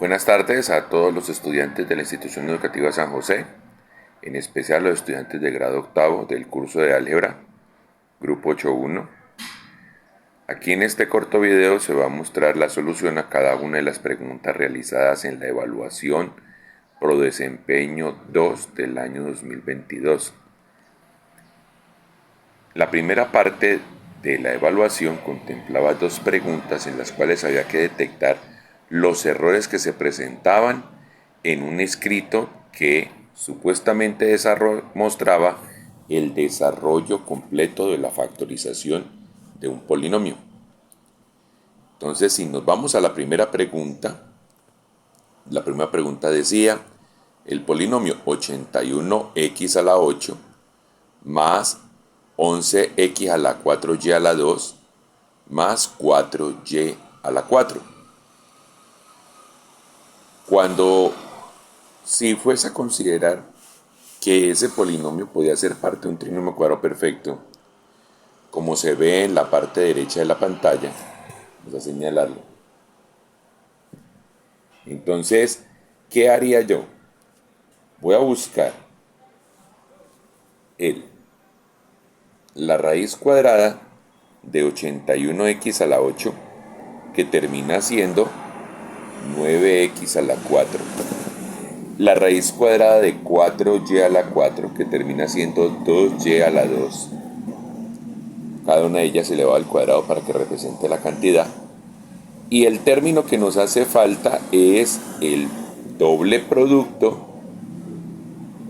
Buenas tardes a todos los estudiantes de la Institución Educativa San José, en especial los estudiantes de grado octavo del curso de álgebra, grupo 8.1. Aquí en este corto video se va a mostrar la solución a cada una de las preguntas realizadas en la evaluación Pro Desempeño 2 del año 2022. La primera parte de la evaluación contemplaba dos preguntas en las cuales había que detectar los errores que se presentaban en un escrito que supuestamente mostraba el desarrollo completo de la factorización de un polinomio. Entonces, si nos vamos a la primera pregunta decía: el polinomio 81x a la 8 más 11x a la 4y a la 2 más 4y a la 4. Si fuese a considerar que ese polinomio podía ser parte de un trinomio cuadrado perfecto, como se ve en la parte derecha de la pantalla, vamos a señalarlo. Entonces, ¿qué haría yo? Voy a buscar la raíz cuadrada de 81x a la 8, que termina siendo 9x a la 4. La raíz cuadrada de 4y a la 4, que termina siendo 2y a la 2. Cada una de ellas elevado al cuadrado para que represente la cantidad. Y el término que nos hace falta es el doble producto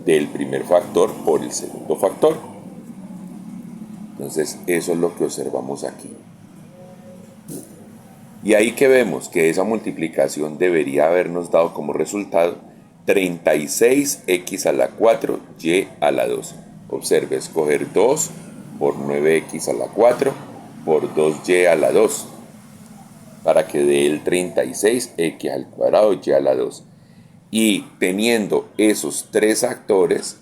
del primer factor por el segundo factor. Entonces, eso es lo que observamos aquí. Y ahí que vemos que esa multiplicación debería habernos dado como resultado 36x a la 4, y a la 2. Observe, escoger 2 por 9x a la 4 por 2y a la 2, para que dé el 36x al cuadrado y a la 2. Y teniendo esos tres factores,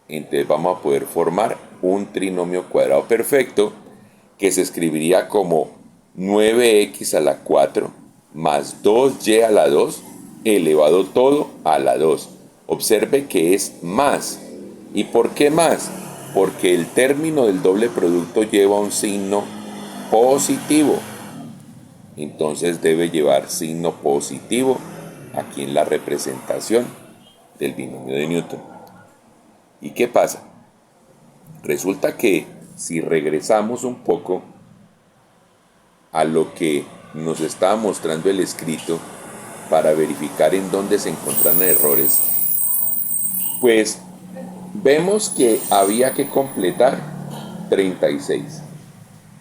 entonces vamos a poder formar un trinomio cuadrado perfecto que se escribiría como 9x a la 4 más 2y a la 2 elevado todo a la 2. Observe que es más. ¿Y por qué más? Porque el término del doble producto lleva un signo positivo. Entonces debe llevar signo positivo aquí en la representación del binomio de Newton. ¿Y qué pasa? Resulta que si regresamos un poco a lo que nos estaba mostrando el escrito para verificar en dónde se encuentran errores, pues vemos que había que completar 36.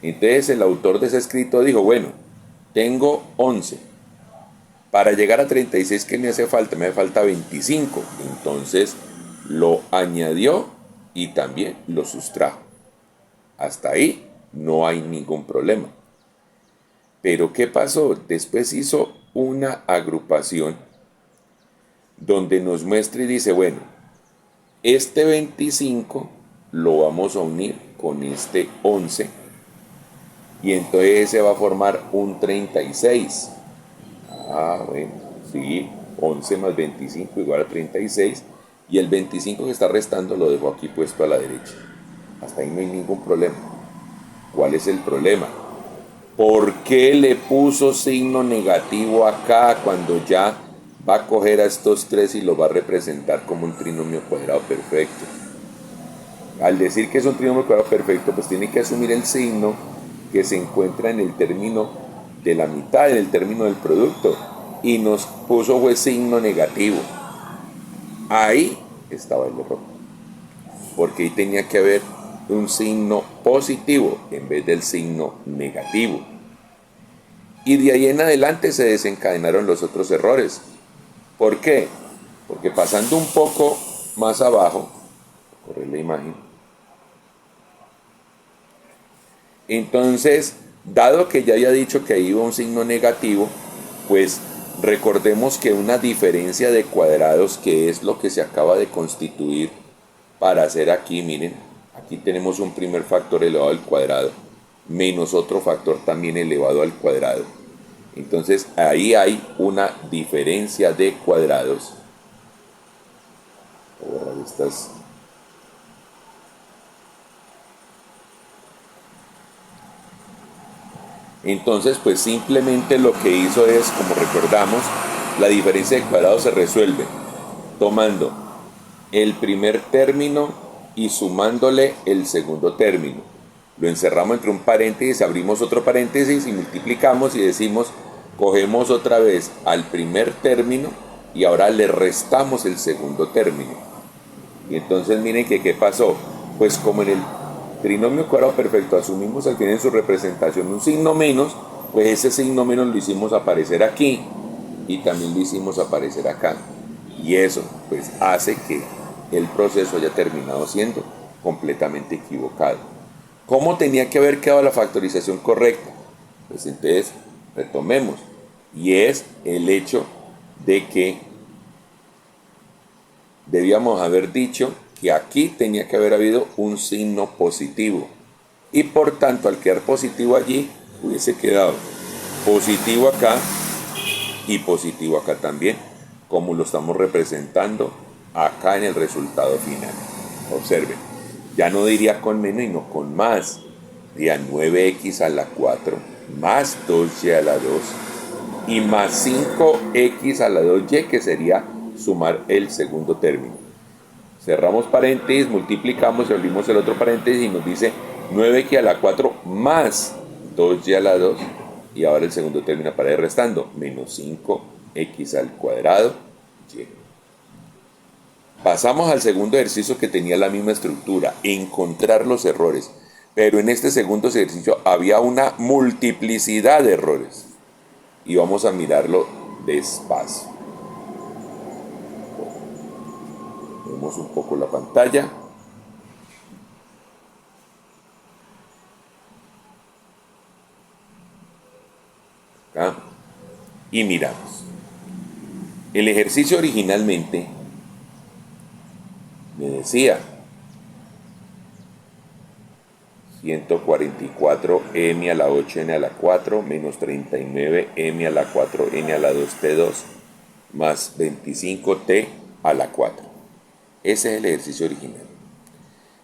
Entonces el autor de ese escrito dijo: bueno, tengo 11. Para llegar a 36, ¿qué me hace falta? Me hace falta 25. Entonces lo añadió y también lo sustrajo. Hasta ahí no hay ningún problema. Pero ¿qué pasó? Después hizo una agrupación donde nos muestra y dice: bueno, este 25 lo vamos a unir con este 11 y entonces se va a formar un 36. Bueno, sí, 11 más 25 igual a 36, y el 25 que está restando lo dejo aquí puesto a la derecha. Hasta ahí no hay ningún problema. ¿Cuál es el problema? ¿Por qué le puso signo negativo acá cuando ya va a coger a estos tres y lo va a representar como un trinomio cuadrado perfecto? Al decir que es un trinomio cuadrado perfecto, pues tiene que asumir el signo que se encuentra en el término de la mitad, en el término del producto, y nos puso signo negativo. Ahí estaba el error, porque ahí tenía que haber un signo positivo en vez del signo negativo. Y de ahí en adelante se desencadenaron los otros errores. ¿Por qué? Porque pasando un poco más abajo, correr la imagen, entonces, dado que ya había dicho que ahí iba un signo negativo, pues recordemos que una diferencia de cuadrados, que es lo que se acaba de constituir para hacer aquí, miren, aquí tenemos un primer factor elevado al cuadrado, menos otro factor también elevado al cuadrado. Entonces ahí hay una diferencia de cuadrados. Voy a borrar estas. Entonces, pues simplemente lo que hizo es, como recordamos, la diferencia de cuadrados se resuelve tomando el primer término y sumándole el segundo término. Lo encerramos entre un paréntesis, abrimos otro paréntesis y multiplicamos y decimos, cogemos otra vez al primer término y ahora le restamos el segundo término. Y entonces miren que qué pasó. Pues como en el trinomio cuadrado perfecto asumimos al final en su representación un signo menos, pues ese signo menos lo hicimos aparecer aquí y también lo hicimos aparecer acá. Y eso pues hace que el proceso haya terminado siendo completamente equivocado. ¿Cómo tenía que haber quedado la factorización correcta? Pues entonces retomemos. Y es el hecho de que debíamos haber dicho que aquí tenía que haber habido un signo positivo. Y por tanto, al quedar positivo allí, hubiese quedado positivo acá y positivo acá también, como lo estamos representando acá en el resultado final. Observen, ya no diría con menos y no con más. Diría 9x a la 4 más 2y a la 2 y más 5x a la 2y, que sería sumar el segundo término. Cerramos paréntesis, multiplicamos y abrimos el otro paréntesis y nos dice 9x a la 4 más 2y a la 2, y ahora el segundo término aparece restando, menos 5x al cuadrado y. Pasamos al segundo ejercicio que tenía la misma estructura, encontrar los errores, pero en este segundo ejercicio había una multiplicidad de errores y vamos a mirarlo despacio. Vemos un poco la pantalla. Acá. Y miramos. El ejercicio originalmente me decía 144m a la 8n a la 4 menos 39m a la 4n a la 2t2 más 25t a la 4. Ese es el ejercicio original.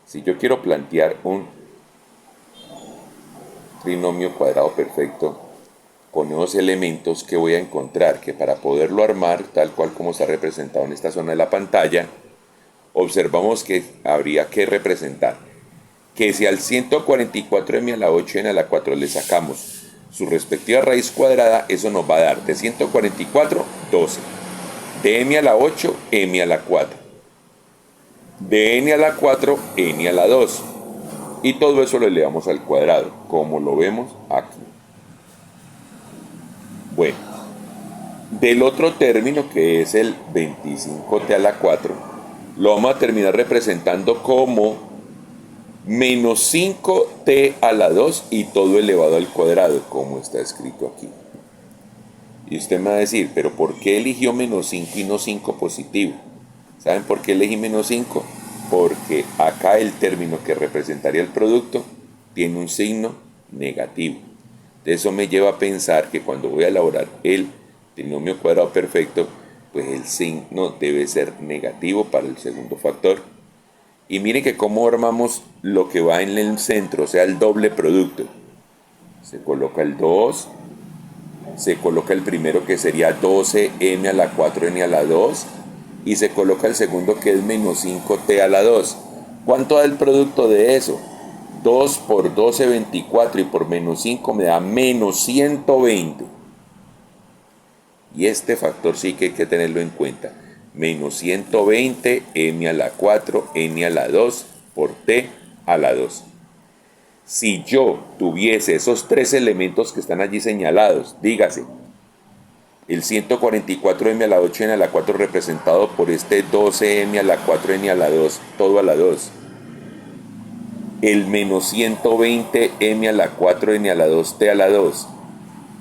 Si yo quiero plantear un trinomio cuadrado perfecto con nuevos elementos, que voy a encontrar que para poderlo armar tal cual como está representado en esta zona de la pantalla, observamos que habría que representar que si al 144m a la 8n a la 4 le sacamos su respectiva raíz cuadrada, eso nos va a dar de 144, 12, de m a la 8, m a la 4, de n a la 4, n a la 2, y todo eso lo elevamos al cuadrado, como lo vemos aquí. Bueno, del otro término, que es el 25t a la 4, lo vamos a terminar representando como menos 5t a la 2 y todo elevado al cuadrado, como está escrito aquí. Y usted me va a decir, pero ¿por qué eligió menos 5 y no 5 positivo? ¿Saben por qué elegí menos 5? Porque acá el término que representaría el producto tiene un signo negativo. Eso me lleva a pensar que cuando voy a elaborar el trinomio cuadrado perfecto, pues el signo debe ser negativo para el segundo factor. Y miren que cómo armamos lo que va en el centro, o sea, el doble producto. Se coloca el 2, se coloca el primero que sería 12m a la 4n a la 2, y se coloca el segundo que es menos 5t a la 2. ¿Cuánto da el producto de eso? 2 por 12, 24, y por menos 5 me da menos 120. Y este factor sí que hay que tenerlo en cuenta. Menos 120, m a la 4, n a la 2, por t a la 2. Si yo tuviese esos tres elementos que están allí señalados, dígase, el 144m a la 8n a la 4 representado por este 12m a la 4n a la 2, todo a la 2. El menos 120m a la 4n a la 2t a la 2.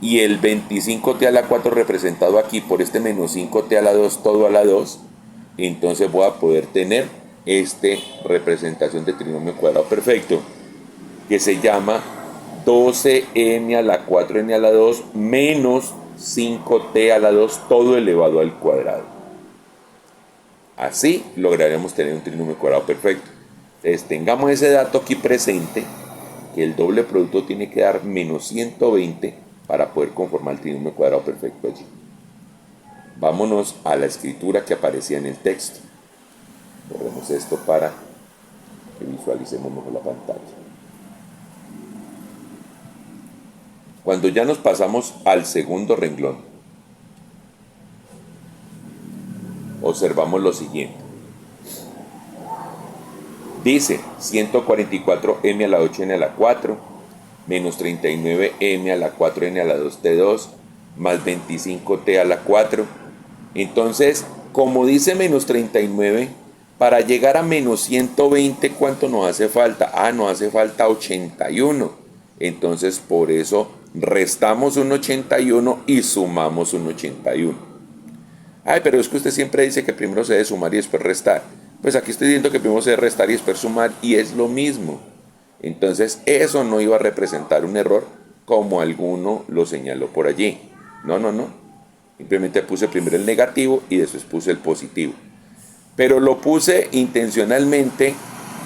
Y el 25t a la 4 representado aquí por este menos 5t a la 2, todo a la 2. Entonces voy a poder tener esta representación de trinomio cuadrado perfecto, que se llama 12m a la 4n a la 2 menos 5t a la 2 todo elevado al cuadrado. Así lograremos tener un trinomio cuadrado perfecto. Entonces tengamos ese dato aquí presente, que el doble producto tiene que dar menos 120 para poder conformar el trinomio cuadrado perfecto allí. Vámonos a la escritura que aparecía en el texto. Borremos esto para que visualicemos mejor la pantalla. Cuando ya nos pasamos al segundo renglón, observamos lo siguiente. Dice 144m a la 8n a la 4, menos 39m a la 4n a la 2t2, más 25t a la 4. Entonces, como dice menos 39, para llegar a menos 120, ¿cuánto nos hace falta? Nos hace falta 81. Entonces, por eso restamos un 81 y sumamos un 81. Pero es que usted siempre dice que primero se debe sumar y después restar. Pues aquí estoy diciendo que primero se debe restar y después sumar, y es lo mismo. Entonces, eso no iba a representar un error como alguno lo señaló por allí. No. Simplemente puse primero el negativo y después puse el positivo. Pero lo puse intencionalmente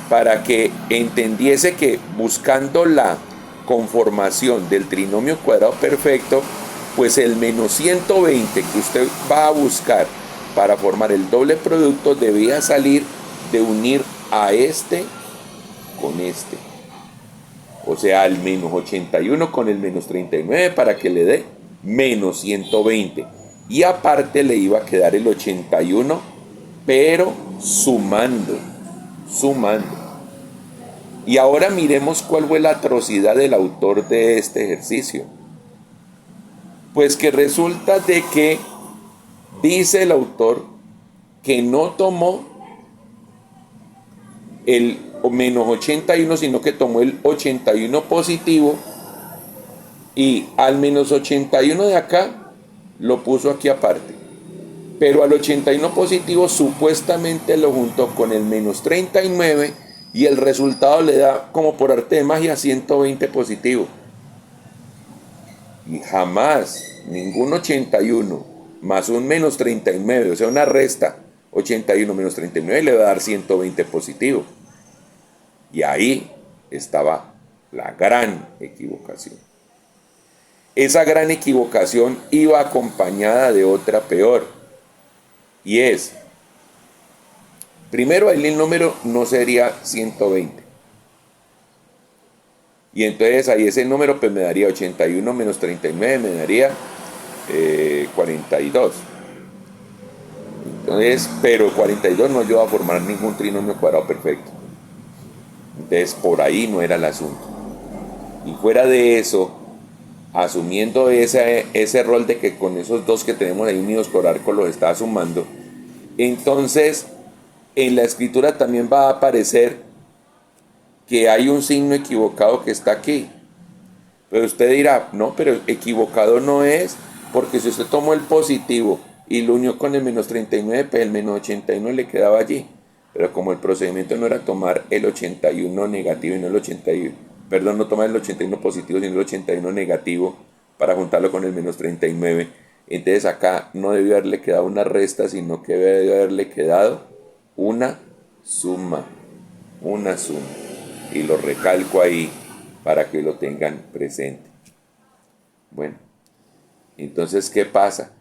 para que entendiese que buscando la conformación del trinomio cuadrado perfecto, pues el menos 120 que usted va a buscar para formar el doble producto debía salir de unir a este con este. O sea, al menos 81 con el menos 39 para que le dé menos 120. Y aparte le iba a quedar el 81, pero sumando. Y ahora miremos cuál fue la atrocidad del autor de este ejercicio. Pues que resulta de que dice el autor que no tomó el menos 81, sino que tomó el 81 positivo, y al menos 81 de acá lo puso aquí aparte. Pero al 81 positivo supuestamente lo juntó con el menos 39 y el resultado le da, como por arte de magia, 120 positivo. Y jamás ningún 81 más un menos 39, o sea, una resta, 81 menos 39 le va a dar 120 positivo. Y ahí estaba la gran equivocación. Esa gran equivocación iba acompañada de otra peor. Y es, primero ahí el número no sería 120. Y entonces ahí ese número pues me daría 81 menos 39, me daría 42. Entonces, pero 42 no ayuda a formar ningún trinomio cuadrado perfecto. Entonces por ahí no era el asunto. Y fuera de eso, asumiendo ese rol de que con esos dos que tenemos ahí unidos por arco los está sumando, entonces en la escritura también va a aparecer que hay un signo equivocado que está aquí. Pero usted dirá, no, pero equivocado no es, porque si usted tomó el positivo y lo unió con el menos 39, pues el menos 81 le quedaba allí. Pero como el procedimiento no era tomar el 81 negativo y no el 81, perdón, no tomar el 81 positivo sino el 81 negativo para juntarlo con el menos 39, entonces acá no debió haberle quedado una resta, sino que debió haberle quedado una suma. Y lo recalco ahí para que lo tengan presente. Bueno, entonces, ¿qué pasa?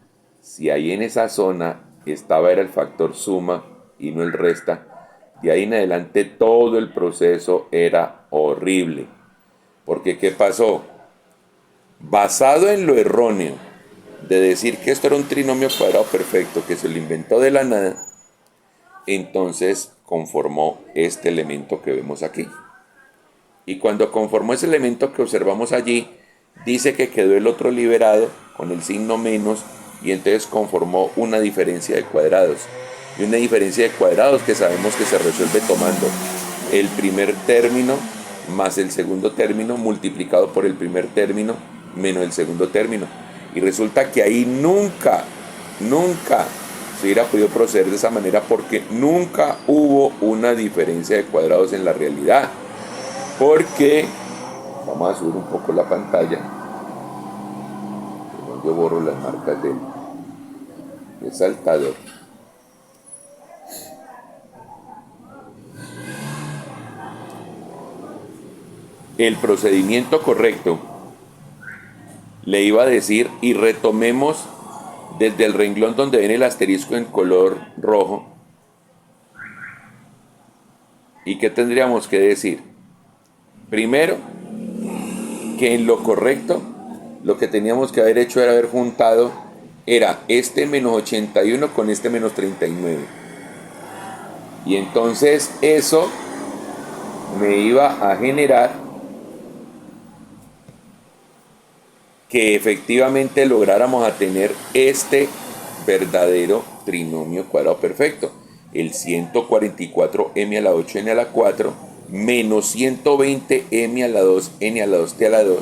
Si ahí en esa zona era el factor suma y no el resta, de ahí en adelante todo el proceso era horrible. Porque ¿qué pasó? Basado en lo erróneo de decir que esto era un trinomio cuadrado perfecto, que se lo inventó de la nada, entonces conformó este elemento que vemos aquí. Y cuando conformó ese elemento que observamos allí, dice que quedó el otro liberado con el signo menos, y entonces conformó una diferencia de cuadrados. Y una diferencia de cuadrados que sabemos que se resuelve tomando el primer término más el segundo término multiplicado por el primer término menos el segundo término. Y resulta que ahí nunca se hubiera podido proceder de esa manera, porque nunca hubo una diferencia de cuadrados en la realidad. Porque, vamos a subir un poco la pantalla, yo yo borro las marcas del resaltador. El procedimiento correcto, le iba a decir, y retomemos desde el renglón donde viene el asterisco en color rojo. ¿Y qué tendríamos que decir? Primero, que en lo correcto, lo que teníamos que haber hecho era haber juntado, era este menos 81 con este menos 39. Y entonces eso me iba a generar que efectivamente lográramos a tener este verdadero trinomio cuadrado perfecto. El 144m a la 8n a la 4 menos 120m a la 2, n a la 2, t a la 2,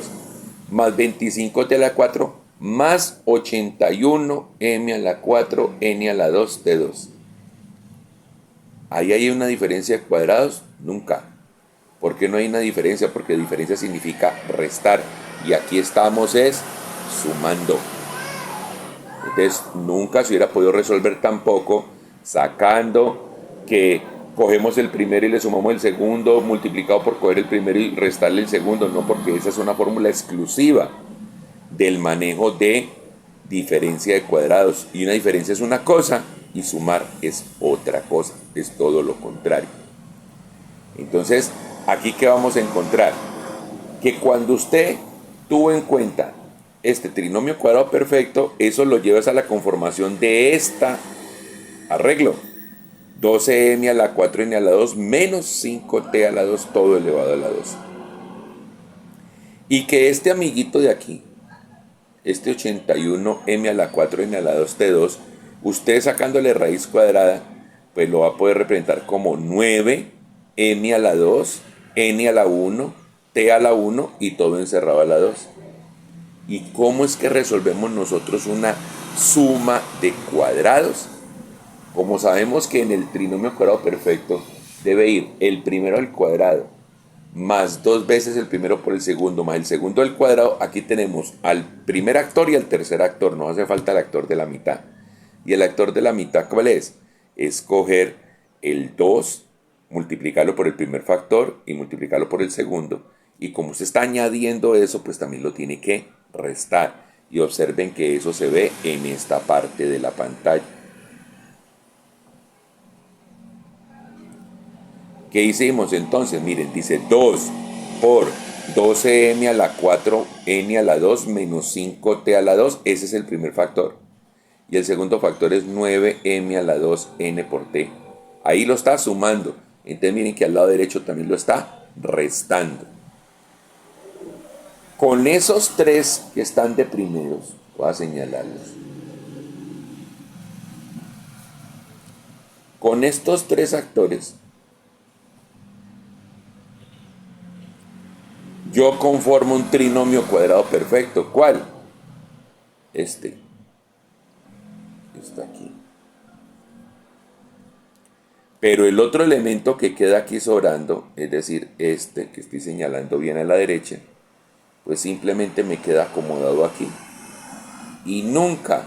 más 25t a la 4, más 81m a la 4, n a la 2, t2. ¿Ahí hay una diferencia de cuadrados? Nunca. ¿Por qué no hay una diferencia? Porque diferencia significa restar. Y aquí estamos es sumando. Entonces nunca se hubiera podido resolver tampoco sacando que cogemos el primero y le sumamos el segundo multiplicado por coger el primero y restarle el segundo. No, porque esa es una fórmula exclusiva del manejo de diferencia de cuadrados. Y una diferencia es una cosa y sumar es otra cosa. Es todo lo contrario. Entonces, aquí ¿qué vamos a encontrar? Que cuando usted tuvo en cuenta este trinomio cuadrado perfecto, eso lo llevas a la conformación de esta arreglo. 12m a la 4n a la 2 menos 5t a la 2 todo elevado a la 2. Y que este amiguito de aquí, este 81m a la 4n a la 2 t2, usted sacándole raíz cuadrada, pues lo va a poder representar como 9m a la 2, n a la 1, t a la 1 y todo encerrado a la 2. ¿Y cómo es que resolvemos nosotros una suma de cuadrados? Como sabemos que en el trinomio cuadrado perfecto debe ir el primero al cuadrado más 2 veces el primero por el segundo más el segundo al cuadrado, aquí tenemos al primer actor y al tercer actor, no hace falta el actor de la mitad. Y el actor de la mitad, ¿cuál es? Es coger el 2, multiplicarlo por el primer factor y multiplicarlo por el segundo. Y como usted está añadiendo eso, pues también lo tiene que restar. Y observen que eso se ve en esta parte de la pantalla. ¿Qué hicimos entonces? Miren, dice 2 por 12m a la 4, n a la 2 menos 5t a la 2. Ese es el primer factor. Y el segundo factor es 9m a la 2, n por t. Ahí lo está sumando. Entonces miren que al lado derecho también lo está restando. Con esos tres que están de primeros, voy a señalarlos. Con estos tres actores, yo conformo un trinomio cuadrado perfecto. ¿Cuál? Este. Está aquí. Pero el otro elemento que queda aquí sobrando, es decir, este que estoy señalando bien a la derecha, pues simplemente me queda acomodado aquí. Y nunca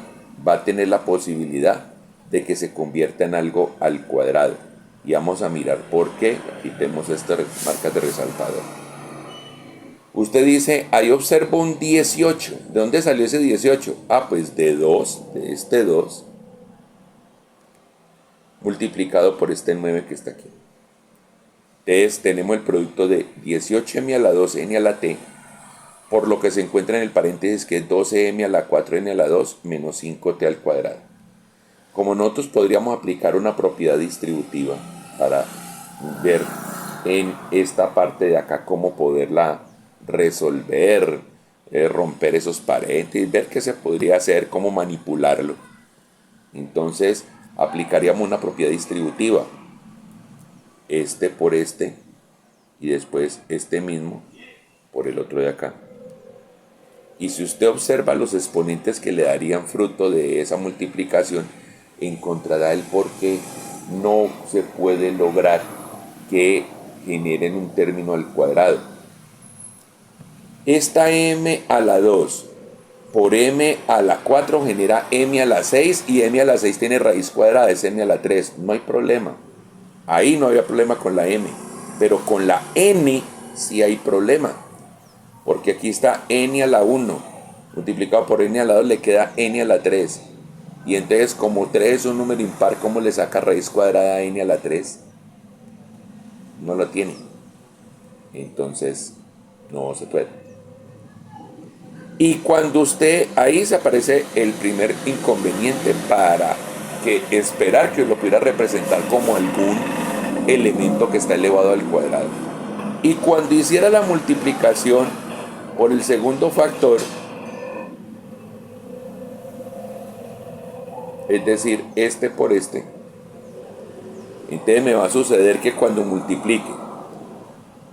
va a tener la posibilidad de que se convierta en algo al cuadrado. Y vamos a mirar por qué. Aquí tenemos estas marcas de resaltador. Usted dice, ahí observo un 18. ¿De dónde salió ese 18? Ah, pues de 2, de este 2, multiplicado por este 9 que está aquí. Entonces tenemos el producto de 18m a la 2, n a la t, por lo que se encuentra en el paréntesis que es 12m a la 4, n a la 2, menos 5t al cuadrado. Como nosotros podríamos aplicar una propiedad distributiva para ver en esta parte de acá cómo poderla resolver, romper esos paréntesis, ver qué se podría hacer, cómo manipularlo. Entonces aplicaríamos una propiedad distributiva, este por este y después este mismo por el otro de acá. Y si usted observa los exponentes que le darían fruto de esa multiplicación, encontrará el por qué no se puede lograr que generen un término al cuadrado. Esta m a la 2 por m a la 4 genera m a la 6 y m a la 6 tiene raíz cuadrada, es m a la 3. No hay problema. Ahí no había problema con la m. Pero con la n sí hay problema. Porque aquí está n a la 1 multiplicado por n a la 2 le queda n a la 3. Y entonces como 3 es un número impar, ¿cómo le saca raíz cuadrada a n a la 3? No lo tiene. Entonces no se puede. Y cuando usted, ahí se aparece el primer inconveniente para que esperar que lo pudiera representar como algún elemento que está elevado al cuadrado. Y cuando hiciera la multiplicación por el segundo factor, es decir, este por este, entonces me va a suceder que cuando multiplique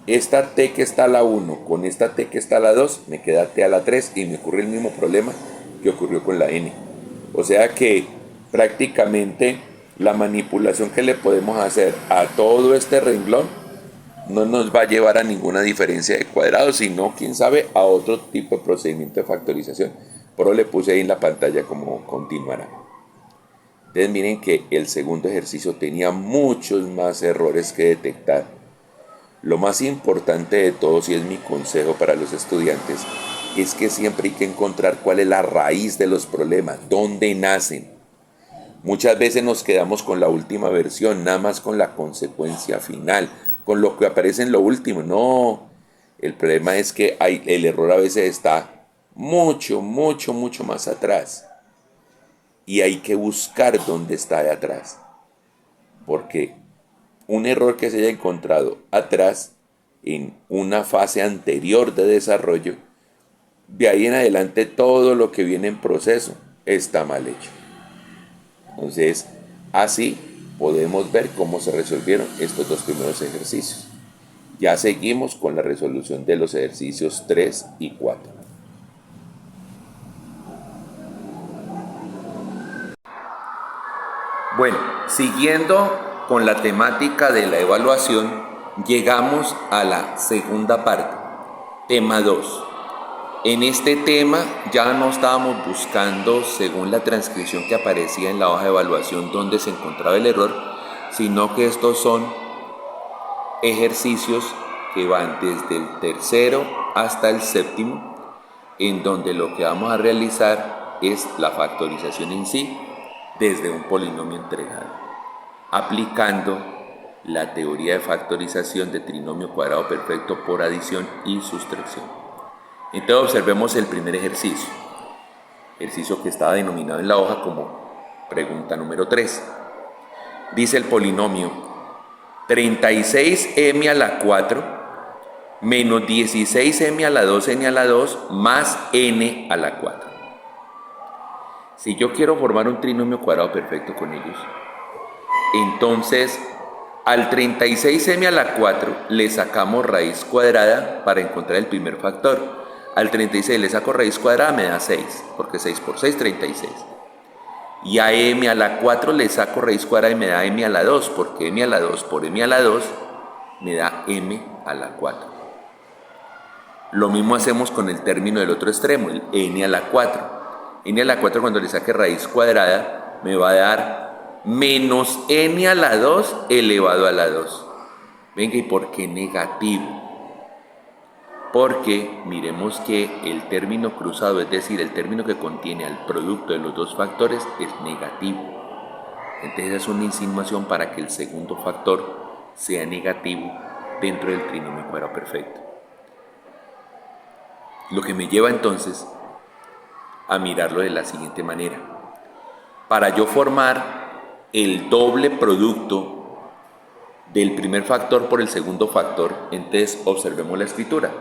esta t que está a la 1 con esta t que está a la 2, me queda t a la 3 y me ocurre el mismo problema que ocurrió con la n. O sea que prácticamente la manipulación que le podemos hacer a todo este renglón no nos va a llevar a ninguna diferencia de cuadrados, sino, quién sabe, a otro tipo de procedimiento de factorización. Por eso le puse ahí en la pantalla cómo continuará. Entonces miren que el segundo ejercicio tenía muchos más errores que detectar. Lo más importante de todos, y es mi consejo para los estudiantes, es que siempre hay que encontrar cuál es la raíz de los problemas, dónde nacen. Muchas veces nos quedamos con la última versión, nada más con la consecuencia final, con lo que aparece en lo último. No, el problema es que el error a veces está mucho más atrás. Y hay que buscar dónde está de atrás. Porque un error que se haya encontrado atrás, en una fase anterior de desarrollo, de ahí en adelante todo lo que viene en proceso está mal hecho. Entonces, así podemos ver cómo se resolvieron estos dos primeros ejercicios. Ya seguimos con la resolución de los ejercicios 3 y 4. Bueno, siguiendo con la temática de la evaluación, llegamos a la segunda parte, tema 2. En este tema ya no estábamos buscando, según la transcripción que aparecía en la hoja de evaluación, dónde se encontraba el error, sino que estos son ejercicios que van desde el tercero hasta el séptimo, en donde lo que vamos a realizar es la factorización en sí desde un polinomio entregado, aplicando la teoría de factorización de trinomio cuadrado perfecto por adición y sustracción. Entonces observemos el primer ejercicio que estaba denominado en la hoja como pregunta número 3. Dice el polinomio 36m a la 4 menos 16m a la 2n a la 2 más n a la 4. Si yo quiero formar un trinomio cuadrado perfecto con ellos, entonces al 36m a la 4 le sacamos raíz cuadrada para encontrar el primer factor. Al 36 le saco raíz cuadrada, me da 6, porque 6 por 6, 36. Y a m a la 4 le saco raíz cuadrada y me da m a la 2, porque m a la 2 por m a la 2 me da m a la 4. Lo mismo hacemos con el término del otro extremo, el n a la 4. N a la 4 cuando le saque raíz cuadrada me va a dar menos n a la 2 elevado a la 2. Venga, ¿y por qué negativo? Porque miremos que el término cruzado, es decir, el término que contiene al producto de los dos factores, es negativo. Entonces es una insinuación para que el segundo factor sea negativo dentro del trinomio cuadrado perfecto. Lo que me lleva entonces a mirarlo de la siguiente manera. Para yo formar el doble producto del primer factor por el segundo factor, entonces observemos la escritura.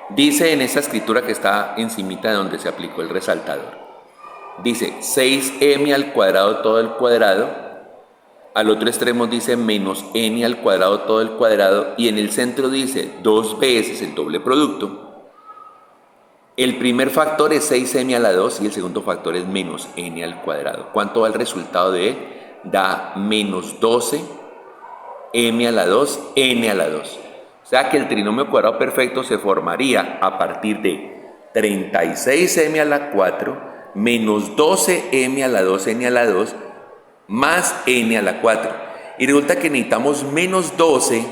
Dice en esa escritura que está encimita de donde se aplicó el resaltador. Dice 6m al cuadrado todo el cuadrado al otro extremo dice menos n al cuadrado todo el cuadrado, y en el centro dice 2 veces el doble producto. El primer factor es 6m a la 2 y el segundo factor es menos n al cuadrado. ¿Cuánto va el resultado de él? Da menos 12m a la 2, n a la 2. O sea que el trinomio cuadrado perfecto se formaría a partir de 36m a la 4 menos 12m a la 2, n a la 2, más n a la 4. Y resulta que necesitamos menos 12,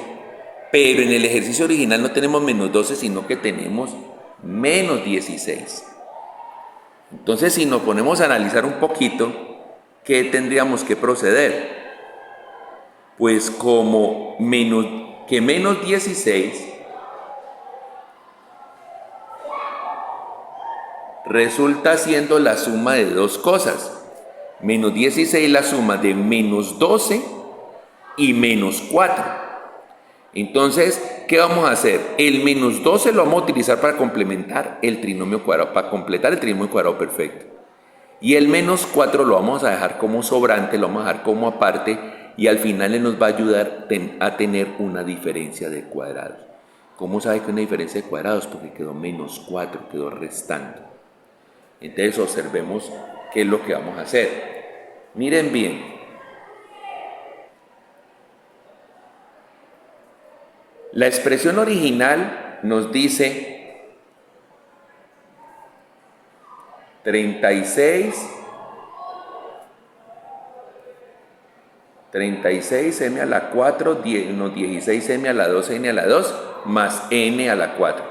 pero en el ejercicio original no tenemos menos 12, sino que tenemos menos 16. Entonces, si nos ponemos a analizar un poquito, ¿qué tendríamos que proceder? Pues como menos 16 resulta siendo la suma de dos cosas. Menos 16 la suma de menos 12 y menos 4. Entonces, ¿qué vamos a hacer? El menos 12 lo vamos a utilizar para complementar el trinomio cuadrado, para completar el trinomio cuadrado perfecto. Y el menos 4 lo vamos a dejar como sobrante, lo vamos a dejar como aparte, y al final nos va a ayudar a tener una diferencia de cuadrados. ¿Cómo sabe que una diferencia de cuadrados? Porque quedó menos 4, quedó restando. Entonces observemos qué es lo que vamos a hacer. Miren bien. La expresión original nos dice 36m a la 4, 16m a la 2, n a la 2, más n a la 4.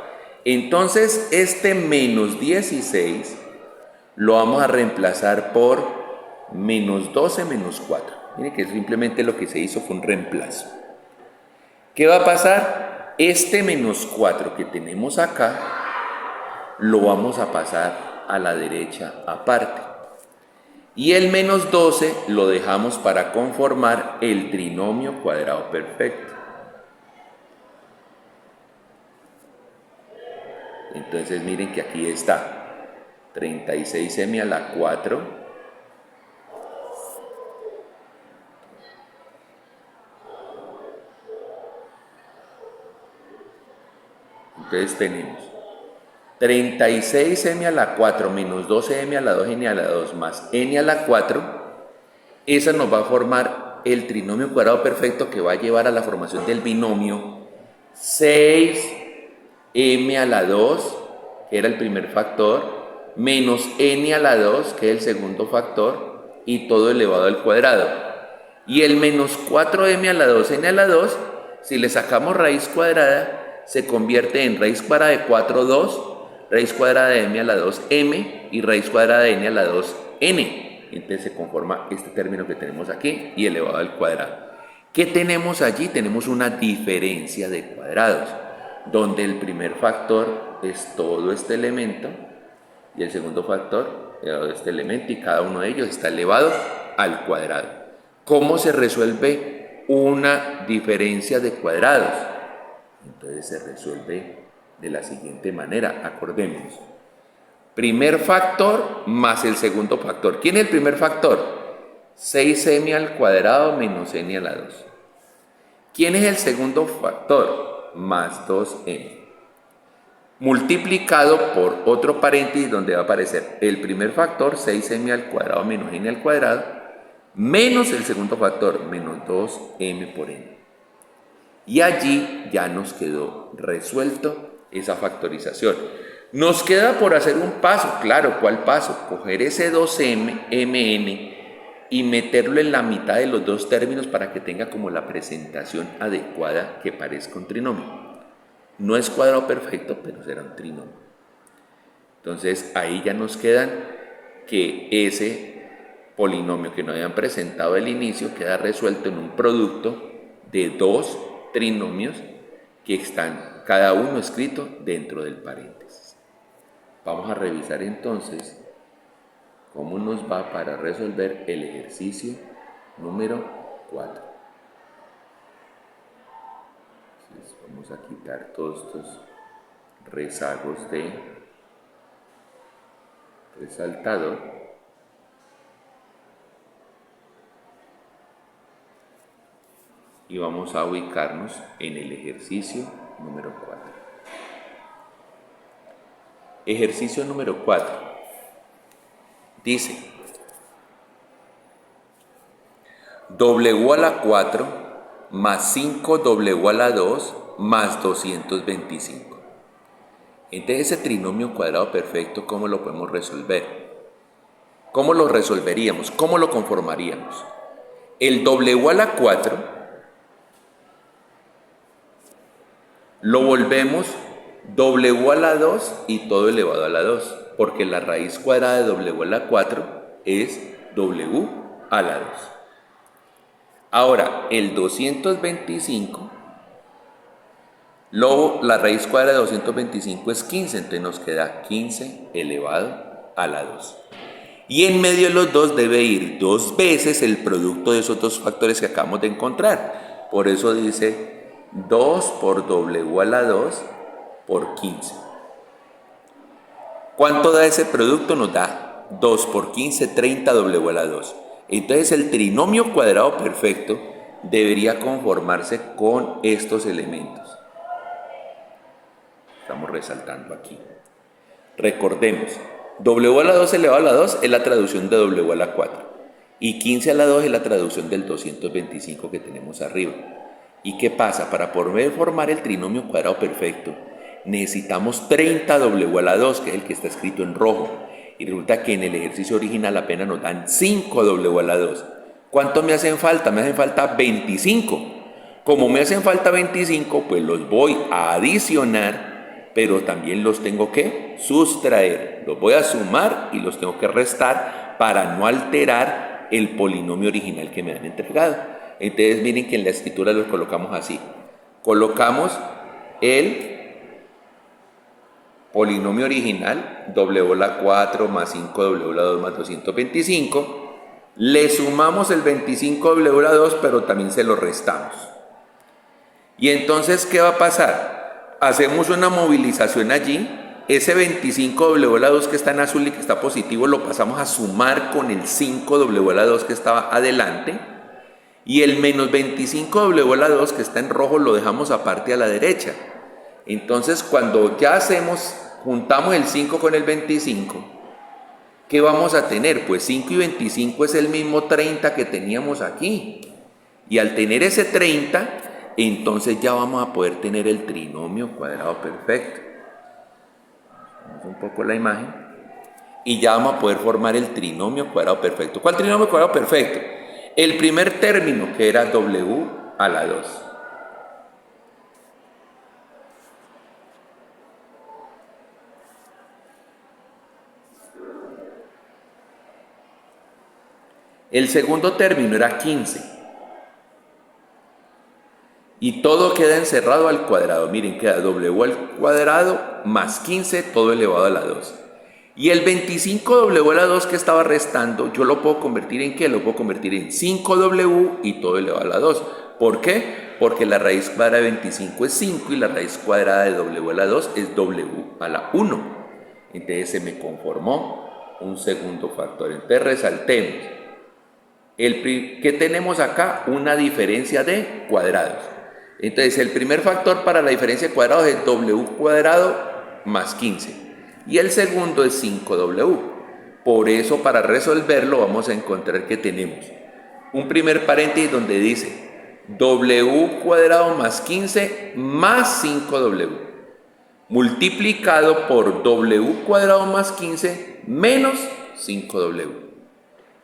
Entonces, este menos 16 lo vamos a reemplazar por menos 12 menos 4. Miren que simplemente lo que se hizo fue un reemplazo. ¿Qué va a pasar? Este menos 4 que tenemos acá, lo vamos a pasar a la derecha aparte. Y el menos 12 lo dejamos para conformar el trinomio cuadrado perfecto. Entonces miren que aquí está 36m a la 4 entonces tenemos 36m a la 4 menos 12m a la 2, n a la 2 más n a la 4. Esa nos va a formar el trinomio cuadrado perfecto que va a llevar a la formación del binomio 6m a la 2, que era el primer factor, menos n a la 2, que es el segundo factor, y todo elevado al cuadrado. Y el menos 4m a la 2, n a la 2, si le sacamos raíz cuadrada, se convierte en raíz cuadrada de 4, 2, raíz cuadrada de m a la 2, m, y raíz cuadrada de n a la 2, n. Entonces se conforma este término que tenemos aquí y elevado al cuadrado. ¿Qué tenemos allí? Tenemos una diferencia de cuadrados, donde el primer factor es todo este elemento y el segundo factor elevado a este elemento, y cada uno de ellos está elevado al cuadrado. ¿Cómo se resuelve una diferencia de cuadrados? Entonces se resuelve de la siguiente manera, acordémonos. Primer factor más el segundo factor. ¿Quién es el primer factor? 6m al cuadrado menos n a la 2. ¿Quién es el segundo factor? Más 2m. Multiplicado por otro paréntesis donde va a aparecer el primer factor, 6m al cuadrado menos n al cuadrado, menos el segundo factor, menos 2m por n. Y allí ya nos quedó resuelto esa factorización. Nos queda por hacer un paso, claro, ¿cuál paso? Coger ese 2mn y meterlo en la mitad de los dos términos para que tenga como la presentación adecuada que parezca un trinomio. No es cuadrado perfecto, pero será un trinomio. Entonces ahí ya nos quedan que ese polinomio que nos habían presentado al inicio queda resuelto en un producto de dos trinomios que están cada uno escrito dentro del paréntesis. Vamos a revisar entonces cómo nos va para resolver el ejercicio número 4. Entonces, vamos a quitar todos estos rezagos de resaltador. y vamos a ubicarnos en el ejercicio número 4. Ejercicio número 4 dice W a la 4 más 5W a la 2 más 225. Entonces ese trinomio cuadrado perfecto, ¿cómo lo podemos resolver? ¿Cómo lo resolveríamos? ¿Cómo lo conformaríamos? El W a la 4 lo volvemos W a la 2 y todo elevado a la 2, porque la raíz cuadrada de W a la 4 es W a la 2. Ahora, el 225, la raíz cuadrada de 225 es 15, entonces nos queda 15 elevado a la 2. Y en medio de los dos debe ir 2 veces el producto de esos dos factores que acabamos de encontrar. Por eso dice 2 por W a la 2 por 15. ¿Cuánto da ese producto? Nos da 2 por 15, 30 W a la 2. Entonces el trinomio cuadrado perfecto debería conformarse con estos elementos. Estamos resaltando aquí. Recordemos, W a la 2 elevado a la 2 es la traducción de W a la 4. Y 15 a la 2 es la traducción del 225 que tenemos arriba. ¿Y qué pasa? Para poder formar el trinomio cuadrado perfecto, necesitamos 30 W a la 2, que es el que está escrito en rojo. Y resulta que en el ejercicio original apenas nos dan 5 W a la 2. ¿Cuánto me hacen falta? Me hacen falta 25. Como me hacen falta 25, pues los voy a adicionar, pero también los tengo que sustraer. Los voy a sumar y los tengo que restar para no alterar el polinomio original que me han entregado. Entonces miren que en la escritura los colocamos así. Colocamos el polinomio original, W a la 4 más 5W a la 2 más 225. Le sumamos el 25W a la 2, pero también se lo restamos. Y entonces, ¿qué va a pasar? Hacemos una movilización allí. Ese 25W a la 2 que está en azul y que está positivo lo pasamos a sumar con el 5W a la 2 que estaba adelante. Y el menos 25W a la 2 que está en rojo lo dejamos aparte a la derecha. Entonces cuando ya juntamos el 5 con el 25, ¿qué vamos a tener? Pues 5 y 25 es el mismo 30 que teníamos aquí. Y al tener ese 30, entonces ya vamos a poder tener el trinomio cuadrado perfecto. Vamos un poco la imagen. Y ya vamos a poder formar el trinomio cuadrado perfecto. ¿Cuál trinomio cuadrado perfecto? El primer término, que era W a la 2. El segundo término era 15. Y todo queda encerrado al cuadrado. Miren, queda W al cuadrado más 15, todo elevado a la 2. Y el 25W a la 2 que estaba restando, yo lo puedo convertir en ¿qué? Lo puedo convertir en 5W y todo elevado a la 2. ¿Por qué? Porque la raíz cuadrada de 25 es 5 y la raíz cuadrada de W a la 2 es W a la 1. Entonces se me conformó un segundo factor. Entonces resaltemos. ¿Qué tenemos acá? Una diferencia de cuadrados. Entonces el primer factor para la diferencia de cuadrados es W cuadrado más 15. Y el segundo es 5W. Por eso, para resolverlo, vamos a encontrar que tenemos un primer paréntesis donde dice W cuadrado más 15 más 5W multiplicado por W cuadrado más 15 menos 5W.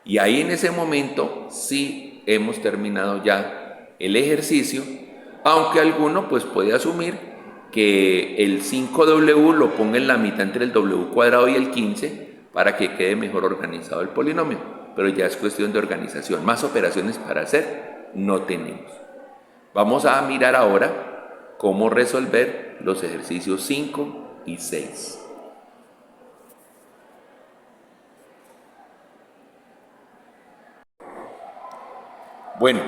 Y ahí en ese momento sí hemos terminado ya el ejercicio, aunque alguno pues puede asumir que el 5W lo ponga en la mitad entre el W cuadrado y el 15 para que quede mejor organizado el polinomio, pero ya es cuestión de organización. Más operaciones para hacer no tenemos. Vamos a mirar ahora cómo resolver los ejercicios 5 y 6. Bueno,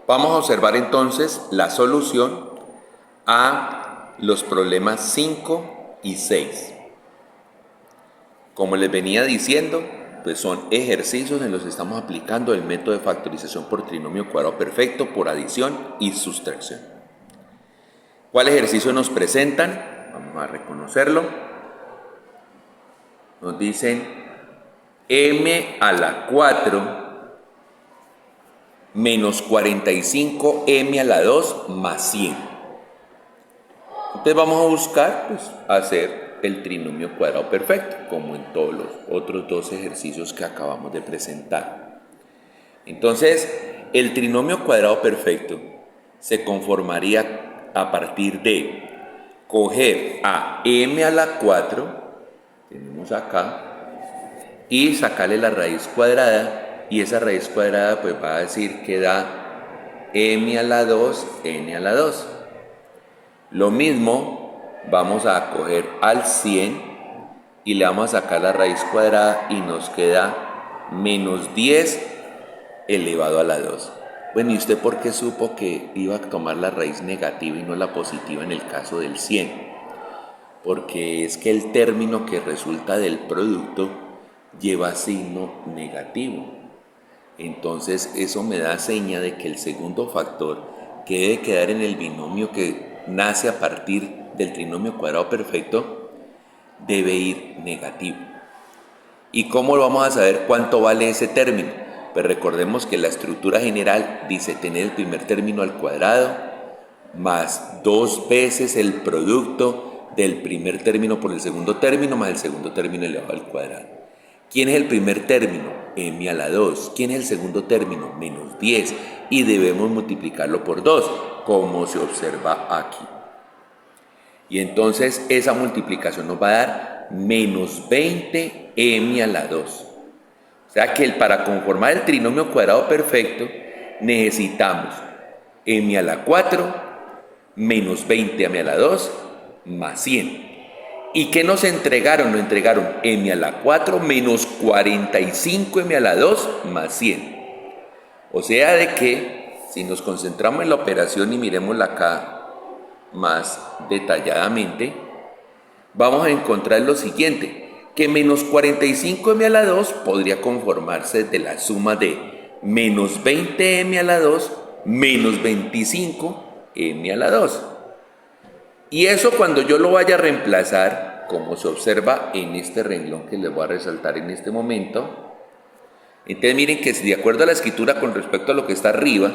vamos a observar entonces la solución a los problemas 5 y 6. Como les venía diciendo, pues son ejercicios en los que estamos aplicando el método de factorización por trinomio cuadrado perfecto por adición y sustracción. ¿Cuál ejercicio nos presentan? Vamos a reconocerlo. Nos dicen m a la 4 menos 45m a la 2 más 100. Entonces vamos a buscar pues, hacer el trinomio cuadrado perfecto, como en todos los otros dos ejercicios que acabamos de presentar. Entonces, el trinomio cuadrado perfecto se conformaría a partir de coger a m a la 4, tenemos acá, y sacarle la raíz cuadrada, y esa raíz cuadrada pues va a decir que da m a la 2, n a la 2. Lo mismo, vamos a coger al 100 y le vamos a sacar la raíz cuadrada y nos queda menos 10 elevado a la 2. Bueno, ¿y usted por qué supo que iba a tomar la raíz negativa y no la positiva en el caso del 100? Porque es que el término que resulta del producto lleva signo negativo. Entonces eso me da seña de que el segundo factor que debe quedar en el binomio que nace a partir del trinomio cuadrado perfecto debe ir negativo. ¿Y cómo lo vamos a saber cuánto vale ese término? Pues recordemos que la estructura general dice tener el primer término al cuadrado más 2 veces el producto del primer término por el segundo término más el segundo término elevado al cuadrado. ¿Quién es el primer término? M a la 2. ¿Quién es el segundo término? Menos 10. Y debemos multiplicarlo por 2, como se observa aquí. Y entonces esa multiplicación nos va a dar menos 20 m a la 2. O sea que para conformar el trinomio cuadrado perfecto necesitamos m a la 4 menos 20m a la 2 más 100. ¿Y qué nos entregaron? Nos entregaron m a la 4 menos 45m a la 2 más 100. O sea de que si nos concentramos en la operación y miremosla acá más detalladamente, vamos a encontrar lo siguiente, que menos 45m a la 2 podría conformarse de la suma de menos 20m a la 2 menos 25m a la 2. Y eso cuando yo lo vaya a reemplazar, como se observa en este renglón que les voy a resaltar en este momento, entonces miren que de acuerdo a la escritura con respecto a lo que está arriba,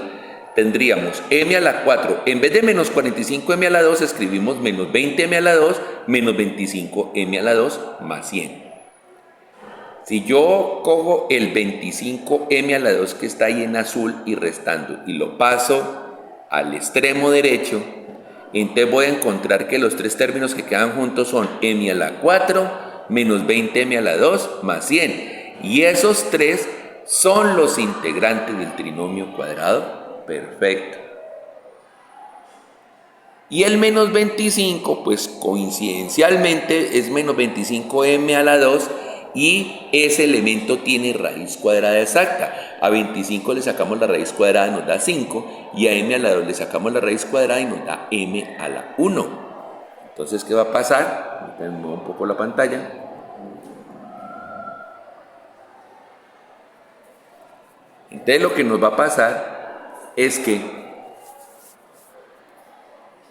tendríamos m a la 4, en vez de menos 45m a la 2, escribimos menos 20m a la 2, menos 25m a la 2, más 100. Si yo cojo el 25m a la 2 que está ahí en azul y restando, y lo paso al extremo derecho, entonces voy a encontrar que los tres términos que quedan juntos son m a la 4, menos 20m a la 2, más 100. Y esos tres son los integrantes del trinomio cuadrado perfecto. Y el menos 25, pues coincidencialmente es menos 25m a la 2 y ese elemento tiene raíz cuadrada exacta. A 25 le sacamos la raíz cuadrada y nos da 5 y a m a la 2 le sacamos la raíz cuadrada y nos da m a la 1. Entonces, ¿qué va a pasar? Ahorita muevo un poco la pantalla. Entonces lo que nos va a pasar es que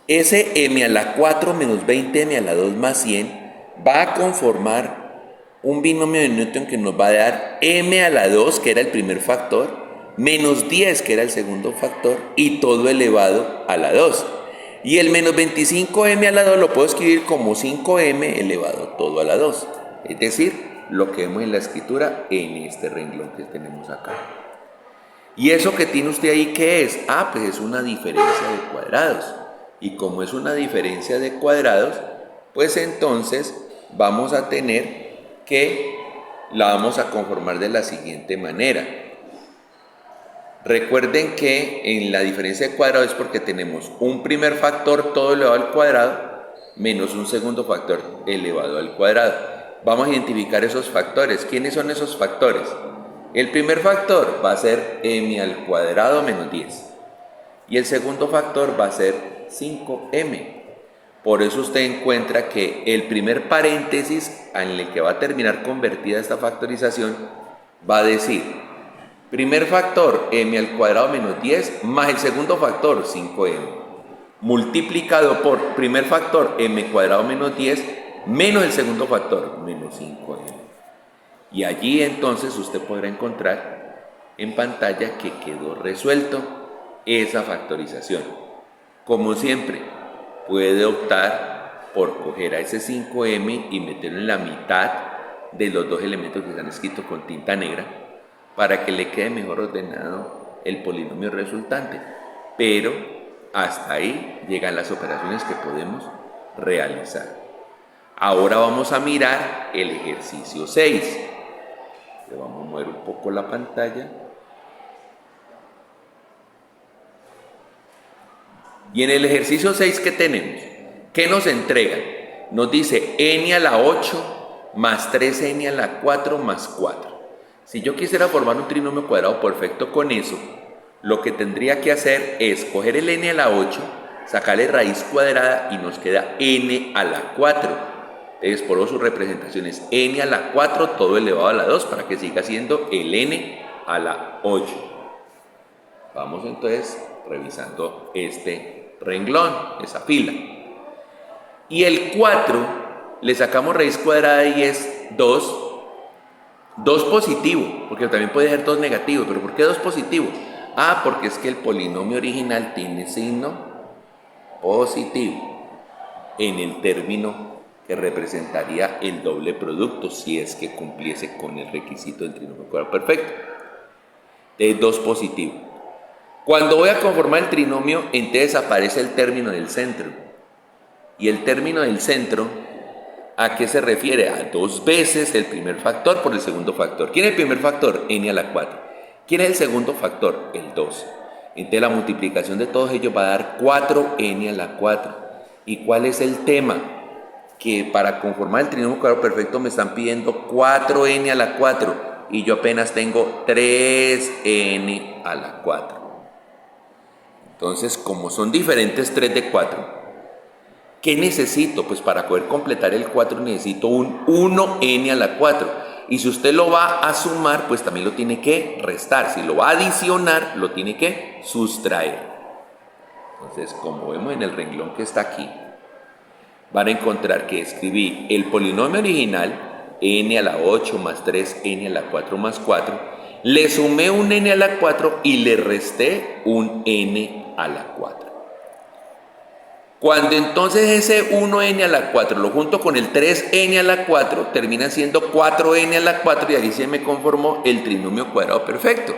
ese m a la 4 menos 20m a la 2 más 100 va a conformar un binomio de Newton que nos va a dar m a la 2, que era el primer factor, menos 10, que era el segundo factor, y todo elevado a la 2. Y el menos 25m a la 2 lo puedo escribir como 5m elevado todo a la 2. Es decir, lo que vemos en la escritura en este renglón que tenemos acá. ¿Y eso que tiene usted ahí qué es? Ah, pues es una diferencia de cuadrados. Y como es una diferencia de cuadrados, pues entonces vamos a tener que la vamos a conformar de la siguiente manera. Recuerden que en la diferencia de cuadrados es porque tenemos un primer factor todo elevado al cuadrado menos un segundo factor elevado al cuadrado. Vamos a identificar esos factores. ¿Quiénes son esos factores? El primer factor va a ser m al cuadrado menos 10 y el segundo factor va a ser 5m. Por eso usted encuentra que el primer paréntesis en el que va a terminar convertida esta factorización va a decir, primer factor m al cuadrado menos 10 más el segundo factor 5m, multiplicado por primer factor m cuadrado menos 10 menos el segundo factor menos 5m. Y allí entonces usted podrá encontrar en pantalla que quedó resuelto esa factorización. Como siempre, puede optar por coger a ese 5m y meterlo en la mitad de los dos elementos que están escritos con tinta negra para que le quede mejor ordenado el polinomio resultante. Pero hasta ahí llegan las operaciones que podemos realizar. Ahora vamos a mirar el ejercicio 6. Le vamos a mover un poco la pantalla. Y en el ejercicio 6, ¿qué tenemos? ¿Qué nos entregan? Nos dice n a la 8 más 3n a la 4 más 4. Si yo quisiera formar un trinomio cuadrado perfecto con eso, lo que tendría que hacer es coger el n a la 8, sacarle raíz cuadrada y nos queda n a la 4. Entonces, por su representación es n a la 4 todo elevado a la 2 para que siga siendo el n a la 8. Vamos entonces revisando este renglón, esa fila. Y el 4 le sacamos raíz cuadrada y es 2. 2 positivo, porque también puede ser 2 negativo. ¿Pero por qué 2 positivo? Ah, porque es que el polinomio original tiene signo positivo en el término que representaría el doble producto si es que cumpliese con el requisito del trinomio cuadrado perfecto. Es 2 positivo. Cuando voy a conformar el trinomio, entonces aparece el término del centro. Y el término del centro, ¿a qué se refiere? A 2 veces el primer factor por el segundo factor. ¿Quién es el primer factor? N a la 4. ¿Quién es el segundo factor? El 2. Entonces la multiplicación de todos ellos va a dar 4n a la 4. ¿Y cuál es el tema? Que para conformar el trinomio cuadrado perfecto me están pidiendo 4n a la 4 y yo apenas tengo 3n a la 4. Entonces, como son diferentes 3 de 4, ¿qué necesito? Pues para poder completar el 4 necesito un 1n a la 4. Y si usted lo va a sumar, pues también lo tiene que restar. Si lo va a adicionar, lo tiene que sustraer. Entonces, como vemos en el renglón que está aquí, van a encontrar que escribí el polinomio original, n a la 8 más 3n a la 4 más 4, le sumé un n a la 4 y le resté un n a la 4. Cuando entonces ese 1n a la 4 lo junto con el 3n a la 4, termina siendo 4n a la 4 y aquí se me conformó el trinomio cuadrado perfecto.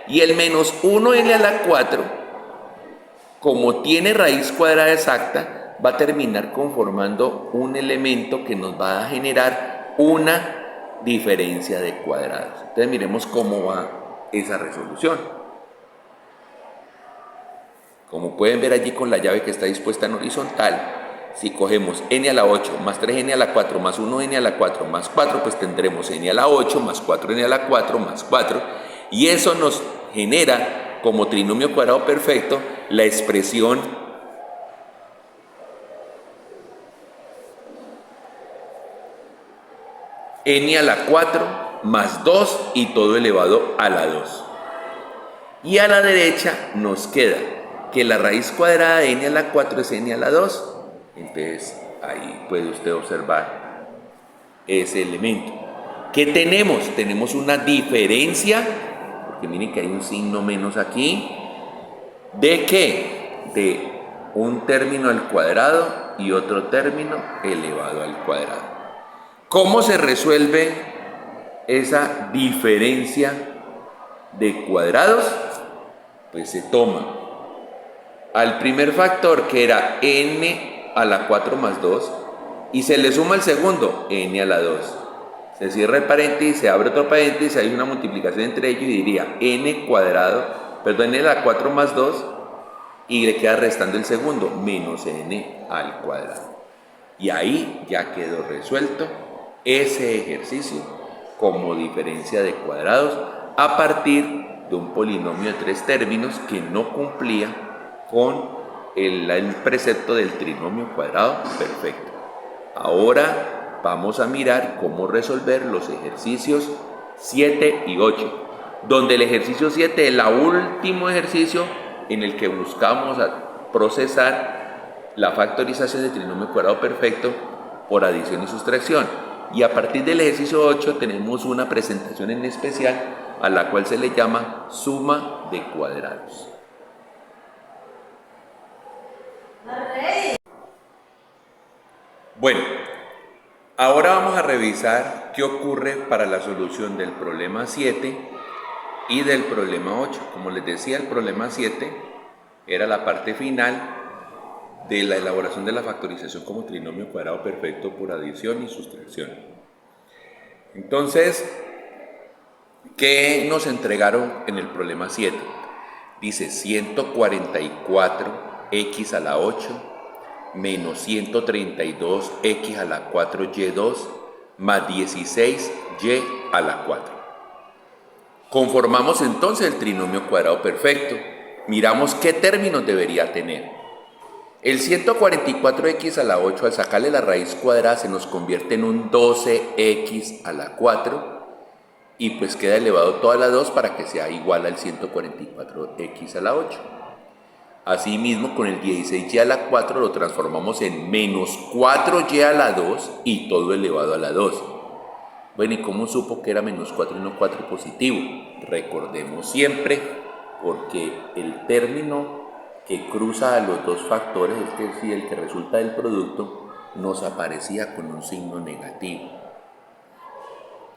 Y el menos 1n a la 4, como tiene raíz cuadrada exacta, va a terminar conformando un elemento que nos va a generar una diferencia de cuadrados. Entonces miremos cómo va esa resolución. Como pueden ver allí con la llave que está dispuesta en horizontal, si cogemos n a la 8 más 3n a la 4 más 1n a la 4 más 4, pues tendremos n a la 8 más 4n a la 4 más 4. Y eso nos genera como trinomio cuadrado perfecto la expresión n a la 4 más 2 y todo elevado a la 2. Y a la derecha nos queda que la raíz cuadrada de n a la 4 es n a la 2. Entonces ahí puede usted observar ese elemento. ¿Qué tenemos? Tenemos una diferencia, porque miren que hay un signo menos aquí. ¿De qué? De un término al cuadrado y otro término elevado al cuadrado. ¿Cómo se resuelve esa diferencia de cuadrados? Pues se toma al primer factor, que era n a la 4 más 2, y se le suma el segundo, n a la 2. Se cierra el paréntesis, se abre otro paréntesis, hay una multiplicación entre ellos y diría n a la 4 más 2, y le queda restando el segundo, menos n al cuadrado. Y ahí ya quedó resuelto ese ejercicio como diferencia de cuadrados a partir de un polinomio de 3 términos que no cumplía con el precepto del trinomio cuadrado perfecto. Ahora vamos a mirar cómo resolver los ejercicios 7 y 8, donde el ejercicio 7 es el último ejercicio en el que buscamos procesar la factorización del trinomio cuadrado perfecto por adición y sustracción. Y a partir del ejercicio 8 tenemos una presentación en especial a la cual se le llama suma de cuadrados. Bueno, ahora vamos a revisar qué ocurre para la solución del problema 7 y del problema 8. Como les decía, el problema 7 era la parte final de la elaboración de la factorización como trinomio cuadrado perfecto por adición y sustracción. Entonces, ¿qué nos entregaron en el problema 7? Dice 144x a la 8 menos 132x a la 4y2 más 16y a la 4. Conformamos entonces el trinomio cuadrado perfecto. Miramos qué términos debería tener. El 144x a la 8 al sacarle la raíz cuadrada se nos convierte en un 12x a la 4 y pues queda elevado todo a la 2 para que sea igual al 144x a la 8. Asimismo, con el 16y a la 4 lo transformamos en menos 4y a la 2 y todo elevado a la 2. Bueno, ¿y cómo supo que era menos 4 y no 4 positivo? Recordemos siempre, porque el término que cruza a los dos factores, es decir, el que resulta del producto, nos aparecía con un signo negativo.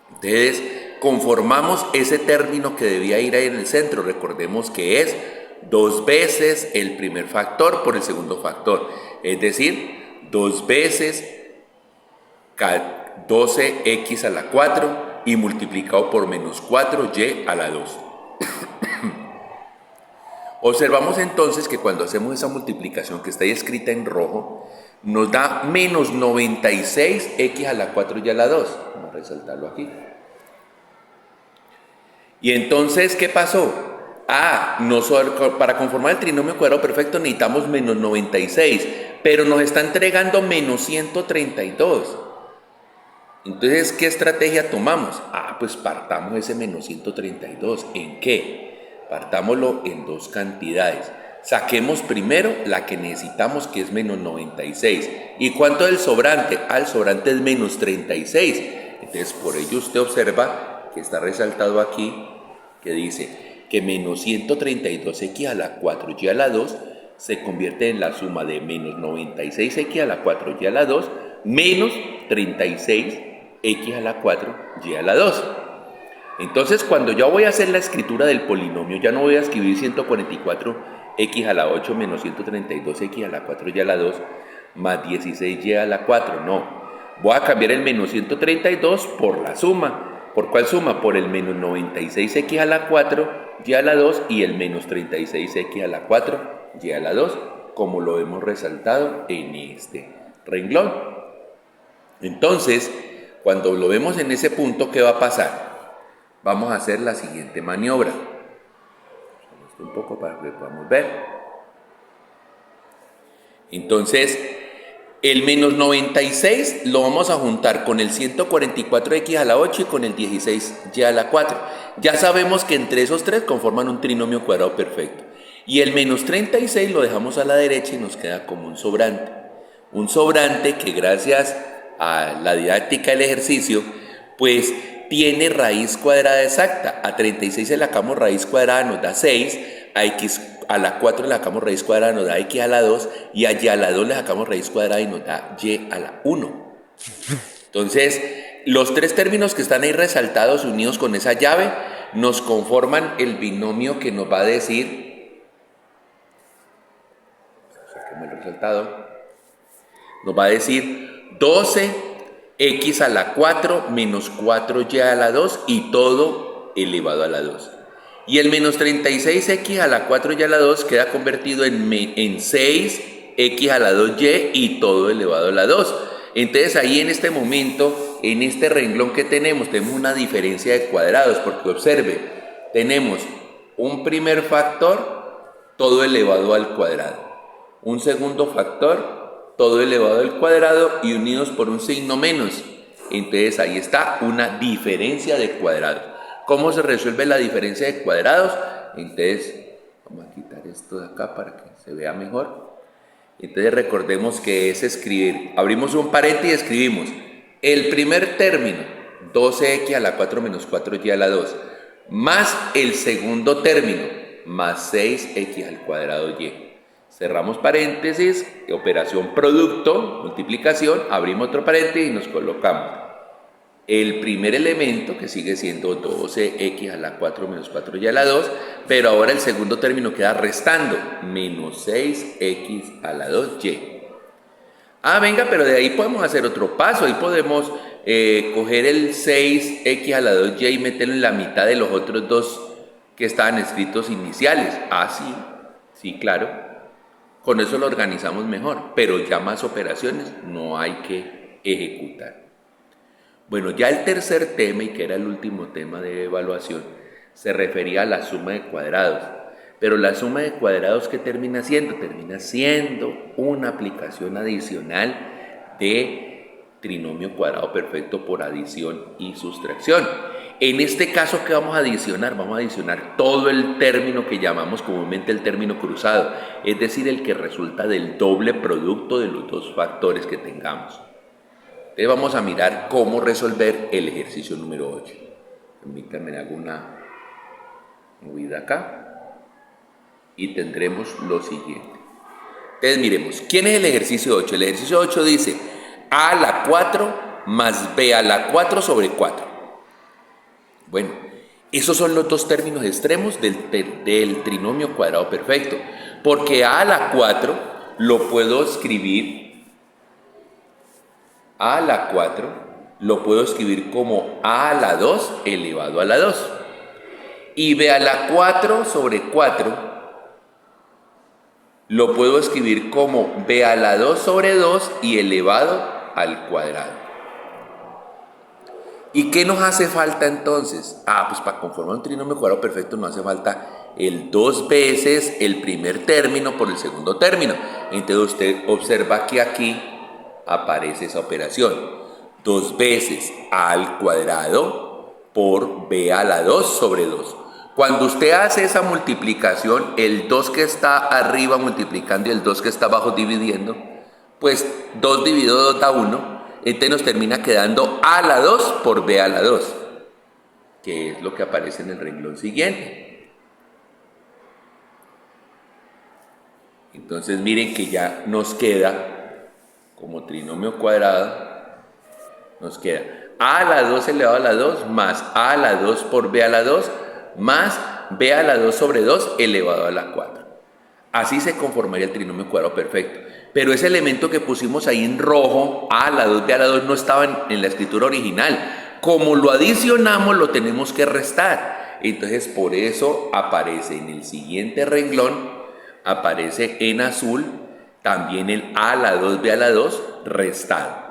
Entonces, conformamos ese término que debía ir ahí en el centro. Recordemos que es 2 veces el primer factor por el segundo factor, es decir, 2 veces 12x a la 4 y multiplicado por menos 4y a la 2. Observamos entonces que cuando hacemos esa multiplicación que está ahí escrita en rojo, nos da menos 96x a la 4 y a la 2. Vamos a resaltarlo aquí. Y entonces, ¿qué pasó? Para conformar el trinomio cuadrado perfecto necesitamos menos 96, pero nos está entregando menos 132. Entonces, ¿qué estrategia tomamos? Pues partamos ese menos 132. ¿En qué? Partámoslo en dos cantidades. Saquemos primero la que necesitamos, que es menos 96. ¿Y cuánto es el sobrante? El sobrante es menos 36. Entonces, por ello usted observa que está resaltado aquí, que dice que menos 132x a la 4y a la 2 se convierte en la suma de menos 96x a la 4y a la 2 menos 36x a la 4y a la 2. Entonces, cuando yo voy a hacer la escritura del polinomio, ya no voy a escribir 144x a la 8 menos 132x a la 4y a la 2 más 16y a la 4, no. Voy a cambiar el menos 132 por la suma. ¿Por cuál suma? Por el menos 96x a la 4 y a la 2 y el menos 36x a la 4 y a la 2, como lo hemos resaltado en este renglón. Entonces, cuando lo vemos en ese punto, ¿qué va a pasar? Vamos a hacer la siguiente maniobra. Un poco para que podamos ver. Entonces, el menos 96 lo vamos a juntar con el 144x a la 8 y con el 16y a la 4. Ya sabemos que entre esos tres conforman un trinomio cuadrado perfecto. Y el menos 36 lo dejamos a la derecha y nos queda como un sobrante. Un sobrante que gracias a la didáctica del ejercicio, pues tiene raíz cuadrada exacta. A 36 le sacamos raíz cuadrada, nos da 6. A x a la 4 le sacamos raíz cuadrada, nos da x a la 2, y a y a la 2 le sacamos raíz cuadrada y nos da y a la 1. Entonces, los tres términos que están ahí resaltados, unidos con esa llave, nos conforman el binomio que nos va a decir, saquemos el resultado, nos va a decir 12x a la 4 menos 4y a la 2 y todo elevado a la 2. Y el menos 36x a la 4 y a la 2 queda convertido en 6x a la 2y y todo elevado a la 2. Entonces ahí en este momento, en este renglón que tenemos una diferencia de cuadrados, porque observe, tenemos un primer factor, todo elevado al cuadrado. Un segundo factor, todo elevado al cuadrado y unidos por un signo menos. Entonces ahí está una diferencia de cuadrados. ¿Cómo se resuelve la diferencia de cuadrados? Entonces, vamos a quitar esto de acá para que se vea mejor. Entonces recordemos que es escribir, abrimos un paréntesis y escribimos el primer término, 12x a la 4 menos 4y a la 2, más el segundo término, más 6x al cuadrado y. Cerramos paréntesis, operación producto, multiplicación, abrimos otro paréntesis y nos colocamos el primer elemento, que sigue siendo 12x a la 4 menos 4y a la 2, pero ahora el segundo término queda restando, menos 6x a la 2y. Venga, pero de ahí podemos hacer otro paso, ahí podemos coger el 6x a la 2y y meterlo en la mitad de los otros dos que estaban escritos iniciales. Sí, claro. Con eso lo organizamos mejor, pero ya más operaciones no hay que ejecutar. Bueno, ya el tercer tema, y que era el último tema de evaluación, se refería a la suma de cuadrados. Pero la suma de cuadrados, ¿qué termina siendo? Termina siendo una aplicación adicional de trinomio cuadrado perfecto por adición y sustracción. En este caso, ¿qué vamos a adicionar? Vamos a adicionar todo el término que llamamos comúnmente el término cruzado, es decir, el que resulta del doble producto de los dos factores que tengamos. Entonces vamos a mirar cómo resolver el ejercicio número 8. Permítanme, hago una movida acá y tendremos lo siguiente. Entonces miremos, ¿quién es el ejercicio 8? El ejercicio 8 dice a a la 4 más b a la 4 sobre 4. Bueno, esos son los dos términos extremos del trinomio cuadrado perfecto, porque a la 4 lo puedo escribir a la 4 lo puedo escribir como a la 2 elevado a la 2. Y b a la 4 sobre 4 lo puedo escribir como b a la 2 sobre 2 y elevado al cuadrado. ¿Y qué nos hace falta entonces? Pues para conformar un trinomio cuadrado perfecto nos hace falta el 2 veces el primer término por el segundo término. Entonces usted observa que aquí aparece esa operación, 2 veces a al cuadrado por b a la 2 sobre 2. Cuando usted hace esa multiplicación, el 2 que está arriba multiplicando y el 2 que está abajo dividiendo, pues 2 dividido 2 da 1, entonces nos termina quedando a la 2 por b a la 2, que es lo que aparece en el renglón siguiente. Entonces miren que ya nos queda como trinomio cuadrado, nos queda a a la 2 elevado a la 2 más a la 2 por b a la 2 más b a la 2 sobre 2 elevado a la 4. Así se conformaría el trinomio cuadrado perfecto. Pero ese elemento que pusimos ahí en rojo, a la 2, b a la 2, no estaba en la escritura original. Como lo adicionamos, lo tenemos que restar. Entonces, por eso aparece en el siguiente renglón, aparece en azul, también el a la 2, b a la 2 restado.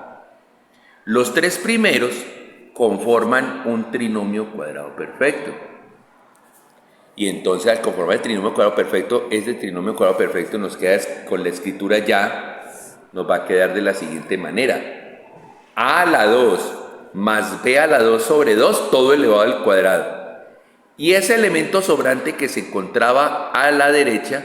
Los tres primeros conforman un trinomio cuadrado perfecto. Y entonces al conformar el trinomio cuadrado perfecto, este trinomio cuadrado perfecto nos queda con la escritura ya, nos va a quedar de la siguiente manera. A la 2 más b a la 2 sobre 2, todo elevado al cuadrado. Y ese elemento sobrante que se encontraba a la derecha,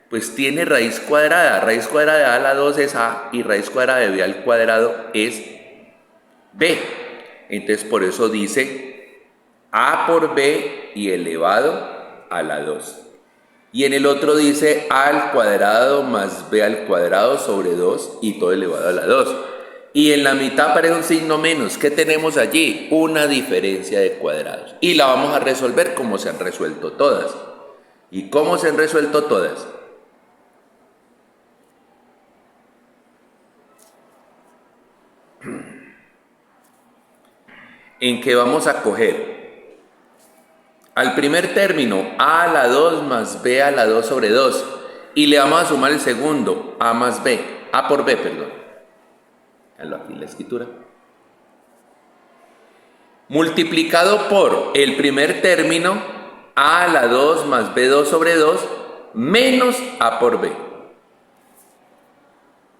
pues tiene raíz cuadrada. Raíz cuadrada de a a la 2 es a y raíz cuadrada de b al cuadrado es b. Entonces por eso dice a por b y elevado a la 2. Y en el otro dice a al cuadrado más b al cuadrado sobre 2 y todo elevado a la 2. Y en la mitad aparece un signo menos. ¿Qué tenemos allí? Una diferencia de cuadrados. Y la vamos a resolver como se han resuelto todas. ¿Y cómo se han resuelto todas? En que vamos a coger al primer término a a la 2 más b a la 2 sobre 2 y le vamos a sumar el segundo a más b, a por b, perdón. Aquí la escritura. Multiplicado por el primer término a a la 2 más b2 sobre 2 menos a por b.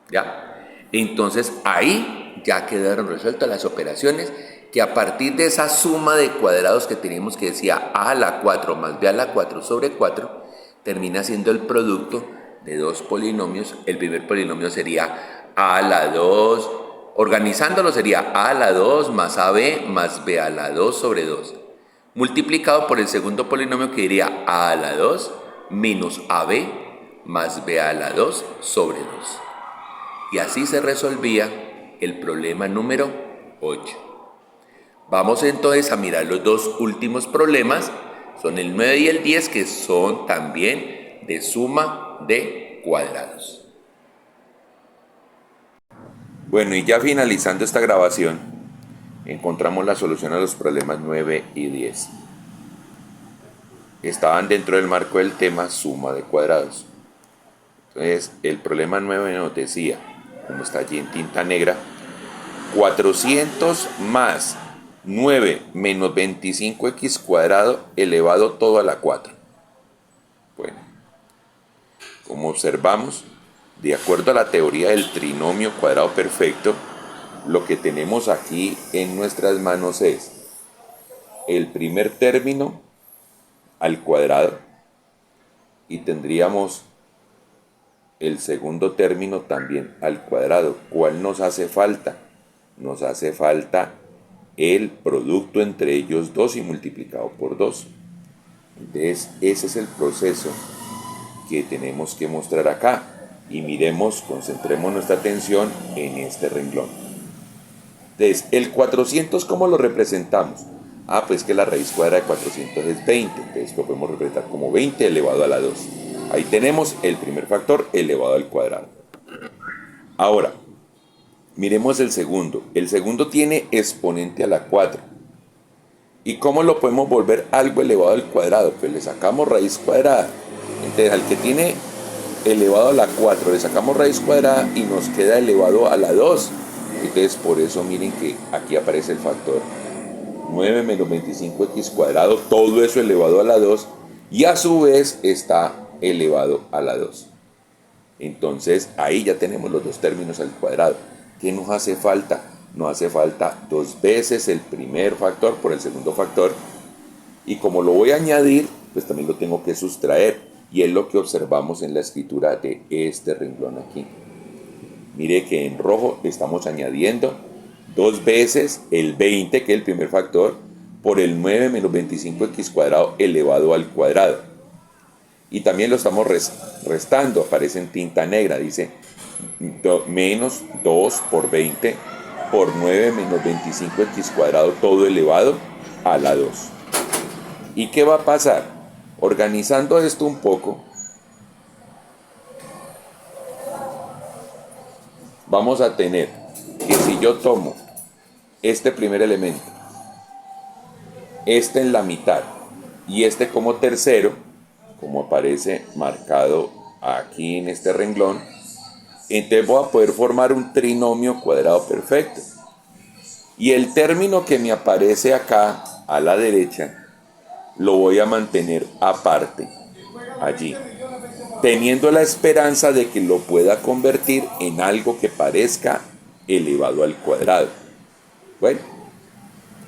¿Ya? Entonces ahí ya quedaron resueltas las operaciones que a partir de esa suma de cuadrados que teníamos que decía a a la 4 más b a la 4 sobre 4 termina siendo el producto de dos polinomios. El primer polinomio sería a a la 2, organizándolo sería a a la 2 más ab más b a la 2 sobre 2, multiplicado por el segundo polinomio que diría a a la 2 menos ab más b a la 2 sobre 2. Y así se resolvía el problema número 8. Vamos entonces a mirar los dos últimos problemas, son el 9 y el 10, que son también de suma de cuadrados. Bueno, y ya finalizando esta grabación, encontramos la solución a los problemas 9 y 10. Estaban dentro del marco del tema suma de cuadrados. Entonces, el problema 9 nos decía, como está allí en tinta negra, 400 más 9 menos 25x cuadrado elevado todo a la 4. Bueno, como observamos, de acuerdo a la teoría del trinomio cuadrado perfecto, lo que tenemos aquí en nuestras manos es el primer término al cuadrado y tendríamos el segundo término también al cuadrado. ¿Cuál nos hace falta? Nos hace falta el producto entre ellos dos y multiplicado por 2. Entonces, ese es el proceso que tenemos que mostrar acá. Y miremos, concentremos nuestra atención en este renglón. Entonces, el 400, ¿cómo lo representamos? Pues que la raíz cuadrada de 400 es 20. Entonces, lo podemos representar como 20 elevado a la 2. Ahí tenemos el primer factor elevado al cuadrado. Ahora, miremos el segundo. El segundo tiene exponente a la 4. ¿Y cómo lo podemos volver algo elevado al cuadrado? Pues le sacamos raíz cuadrada. Entonces, al que tiene elevado a la 4, le sacamos raíz cuadrada y nos queda elevado a la 2. Entonces, por eso miren que aquí aparece el factor 9 menos 25x cuadrado, todo eso elevado a la 2, y a su vez está elevado a la 2. Entonces, ahí ya tenemos los dos términos al cuadrado. ¿Qué nos hace falta? Nos hace falta 2 veces el primer factor por el segundo factor, y como lo voy a añadir, pues también lo tengo que sustraer, y es lo que observamos en la escritura de este renglón aquí. Mire que en rojo estamos añadiendo 2 veces el 20, que es el primer factor, por el 9 menos 25x cuadrado elevado al cuadrado. Y también lo estamos restando, aparece en tinta negra, dice menos 2 por 20 por 9 menos 25x cuadrado todo elevado a la 2. ¿Y qué va a pasar? Organizando esto un poco, vamos a tener que si yo tomo este primer elemento, este en la mitad y este como tercero, como aparece marcado aquí en este renglón, entonces voy a poder formar un trinomio cuadrado perfecto. Y el término que me aparece acá a la derecha lo voy a mantener aparte, allí, teniendo la esperanza de que lo pueda convertir en algo que parezca elevado al cuadrado. Bueno,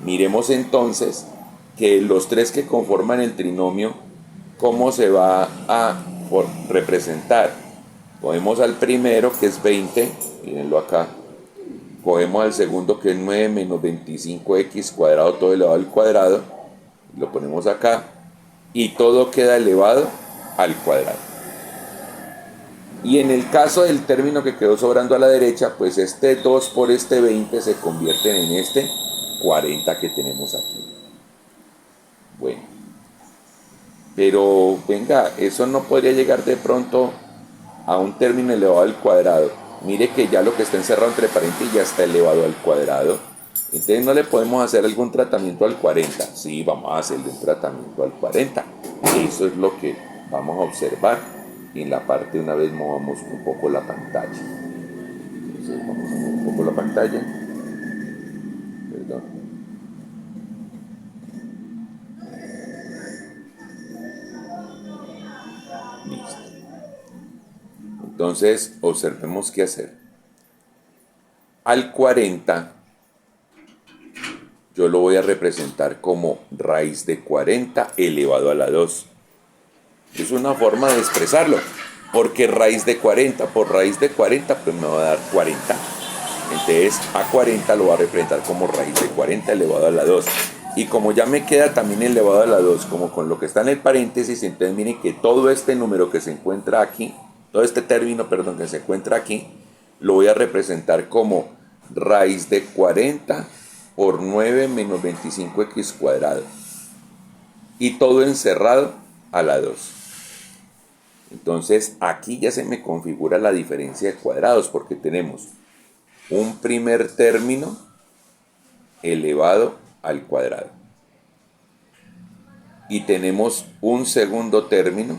miremos entonces que los tres que conforman el trinomio, ¿cómo se va a representar? Cogemos al primero, que es 20, mírenlo acá. Cogemos al segundo, que es 9 menos 25x cuadrado todo elevado al cuadrado, lo ponemos acá, y todo queda elevado al cuadrado. Y en el caso del término que quedó sobrando a la derecha, pues este 2 por este 20 se convierten en este 40 que tenemos aquí. Bueno, pero venga, eso no podría llegar de pronto a un término elevado al cuadrado. Mire que ya lo que está encerrado entre paréntesis ya está elevado al cuadrado. Entonces no le podemos hacer algún tratamiento al 40. Sí, vamos a hacerle un tratamiento al 40. Eso es lo que vamos a observar. Y en la parte, una vez movamos un poco la pantalla. Entonces vamos a mover un poco la pantalla. Perdón. Listo. Entonces observemos qué hacer. al 40, yo lo voy a representar como raíz de 40 elevado a la 2. Es una forma de expresarlo, porque raíz de 40 por raíz de 40, pues me va a dar 40. Entonces a 40 lo va a representar como raíz de 40 elevado a la 2. Y como ya me queda también elevado a la 2, como con lo que está en el paréntesis, entonces miren que todo este número que se encuentra aquí, todo este término, perdón, que se encuentra aquí, lo voy a representar como raíz de 40 por 9 menos 25x cuadrado. Y todo encerrado a la 2. Entonces aquí ya se me configura la diferencia de cuadrados, porque tenemos un primer término elevado al cuadrado. Y tenemos un segundo término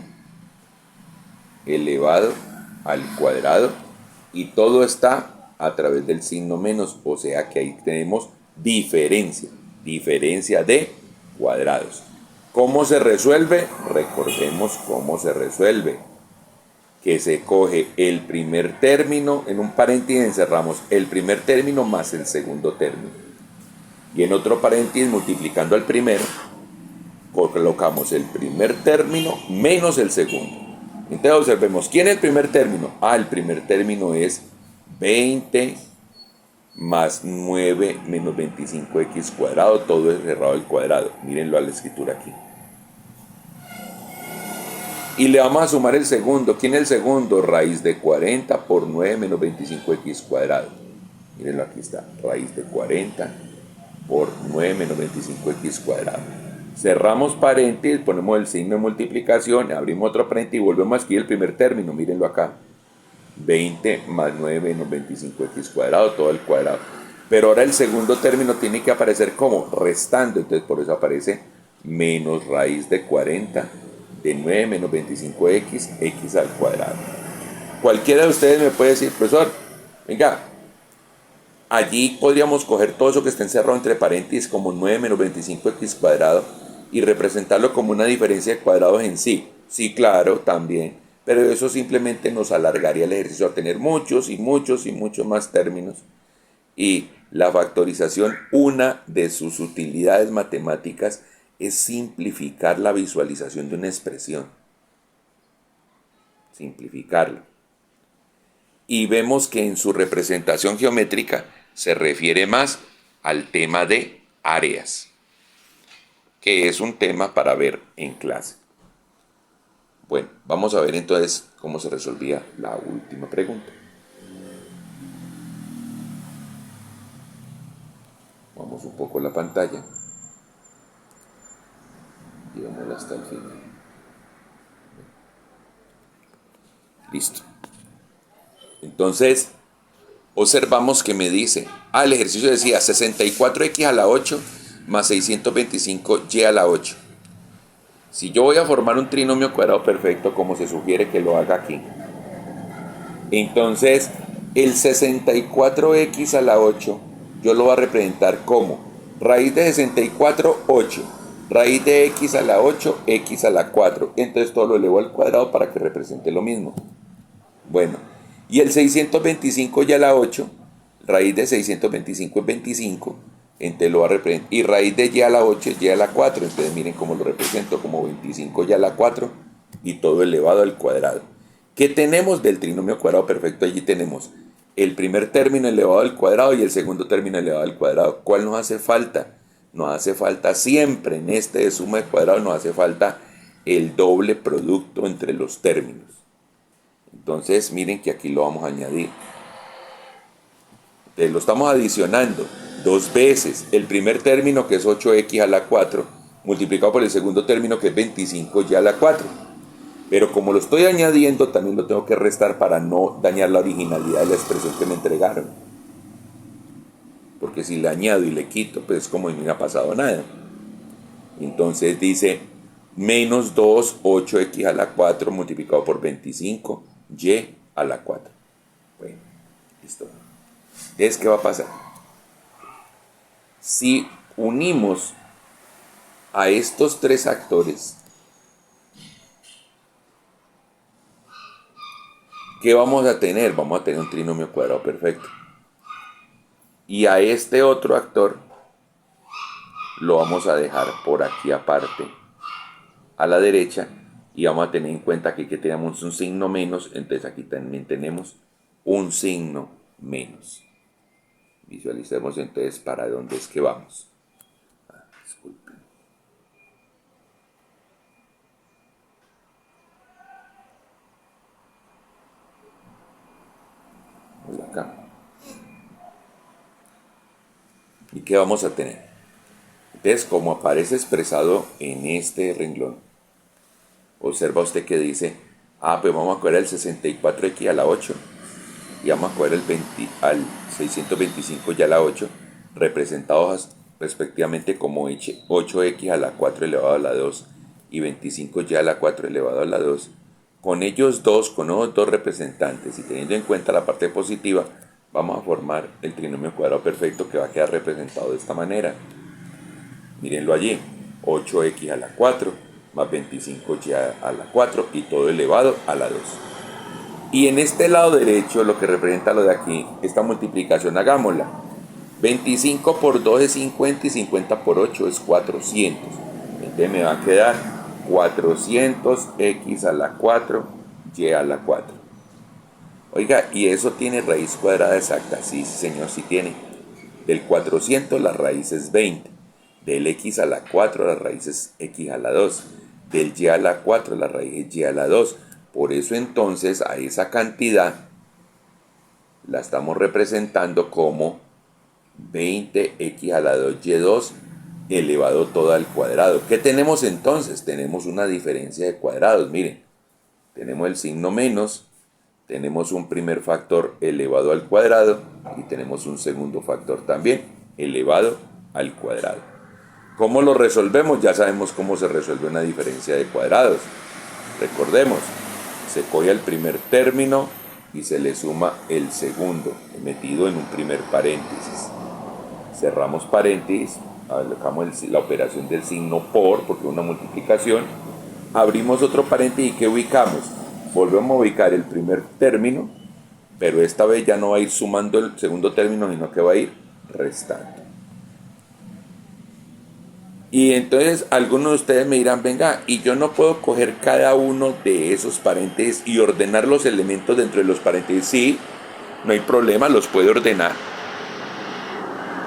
elevado al cuadrado. Y todo está a través del signo menos, o sea que ahí tenemos diferencia de cuadrados. ¿Cómo se resuelve? Recordemos cómo se resuelve. Que se coge el primer término, en un paréntesis encerramos el primer término más el segundo término. Y en otro paréntesis, multiplicando al primero, colocamos el primer término menos el segundo. Entonces observemos, ¿quién es el primer término? El primer término es 20 más 9 menos 25x cuadrado, todo es cerrado al cuadrado. Mírenlo a la escritura aquí. Y le vamos a sumar el segundo. ¿Quién es el segundo? Raíz de 40 por 9 menos 25x cuadrado. Mírenlo, aquí está. Raíz de 40 por 9 menos 25x cuadrado. Cerramos paréntesis, ponemos el signo de multiplicación, abrimos otro paréntesis y volvemos a escribir el primer término. Mírenlo acá. 20 más 9 menos 25x cuadrado, todo el cuadrado. Pero ahora el segundo término tiene que aparecer como restando. Entonces por eso aparece menos raíz de 40 de 9 menos 25x, x al cuadrado. Cualquiera de ustedes me puede decir, profesor, venga, allí podríamos coger todo eso que está encerrado entre paréntesis como 9 menos 25x cuadrado y representarlo como una diferencia de cuadrados en sí. Sí, claro, también. Pero eso simplemente nos alargaría el ejercicio a tener muchos y muchos y muchos más términos. Y la factorización, una de sus utilidades matemáticas es simplificar la visualización de una expresión. Simplificarla. Y vemos que en su representación geométrica se refiere más al tema de áreas, que es un tema para ver en clase. Bueno, vamos a ver entonces cómo se resolvía la última pregunta. Vamos un poco a la pantalla. Llevémosla hasta el final. Listo. Entonces, observamos que me dice, el ejercicio decía 64x a la 8 más 625y a la 8. Si yo voy a formar un trinomio cuadrado perfecto, como se sugiere que lo haga aquí, entonces el 64x a la 8 yo lo voy a representar como raíz de 64, 8. Raíz de x a la 8, x a la 4. Entonces todo lo elevo al cuadrado para que represente lo mismo. Bueno, y el 625 y a la 8, raíz de 625 es 25, entonces lo va a representar. Y raíz de y a la 8 es y a la 4, entonces miren cómo lo represento, como 25 y a la 4, y todo elevado al cuadrado. ¿Qué tenemos del trinomio cuadrado perfecto? Allí tenemos el primer término elevado al cuadrado y el segundo término elevado al cuadrado. ¿Cuál nos hace falta? Nos hace falta siempre, en este de suma de cuadrados, nos hace falta el doble producto entre los términos. Entonces miren que aquí lo vamos a añadir. Entonces lo estamos adicionando dos veces. El primer término, que es 8x a la 4, multiplicado por el segundo término, que es 25y a la 4. Pero como lo estoy añadiendo, también lo tengo que restar para no dañar la originalidad de la expresión que me entregaron. Porque si le añado y le quito, pues es como si no hubiera pasado nada. Entonces dice menos 2, 8x a la 4 multiplicado por 25y a la 4. Bueno, listo. Entonces, ¿qué va a pasar? Si unimos a estos tres actores, ¿qué vamos a tener? Vamos a tener un trinomio cuadrado perfecto. Y a este otro actor lo vamos a dejar por aquí aparte, a la derecha, y vamos a tener en cuenta que aquí tenemos un signo menos, entonces aquí también tenemos un signo menos. Visualicemos entonces para dónde es que vamos. Disculpen. Vamos acá. ¿Y qué vamos a tener? Entonces, como aparece expresado en este renglón, observa usted que dice, pues vamos a coger el 64x a la 8 y vamos a coger el 20 al 625 y a la 8, representados respectivamente como 8x a la 4 elevado a la 2 y 25y a la 4 elevado a la 2. Con ellos dos, con los dos representantes y teniendo en cuenta la parte positiva, vamos a formar el trinomio cuadrado perfecto que va a quedar representado de esta manera. Mírenlo allí, 8x a la 4 más 25y a la 4 y todo elevado a la 2. Y en este lado derecho, lo que representa lo de aquí, esta multiplicación, hagámosla. 25 por 2 es 50 y 50 por 8 es 400. Entonces me va a quedar 400x a la 4, y a la 4. Oiga, ¿y eso tiene raíz cuadrada exacta? Sí, señor, sí tiene. Del 400 la raíz es 20. Del x a la 4 la raíz es x a la 2. Del y a la 4 la raíz es y a la 2. Por eso entonces a esa cantidad la estamos representando como 20x a la 2y2 elevado todo al cuadrado. ¿Qué tenemos entonces? Tenemos una diferencia de cuadrados. Miren, tenemos el signo menos, tenemos un primer factor elevado al cuadrado y tenemos un segundo factor también elevado al cuadrado. ¿Cómo lo resolvemos? Ya sabemos cómo se resuelve una diferencia de cuadrados. Recordemos, se coge el primer término y se le suma el segundo, metido en un primer paréntesis. Cerramos paréntesis, alojamos la operación del signo por, porque es una multiplicación. Abrimos otro paréntesis y ¿qué ubicamos? Volvemos a ubicar el primer término, pero esta vez ya no va a ir sumando el segundo término, sino que va a ir restando. Y entonces algunos de ustedes me dirán, venga, y yo no puedo coger cada uno de esos paréntesis y ordenar los elementos dentro de los paréntesis. Sí, no hay problema, los puede ordenar.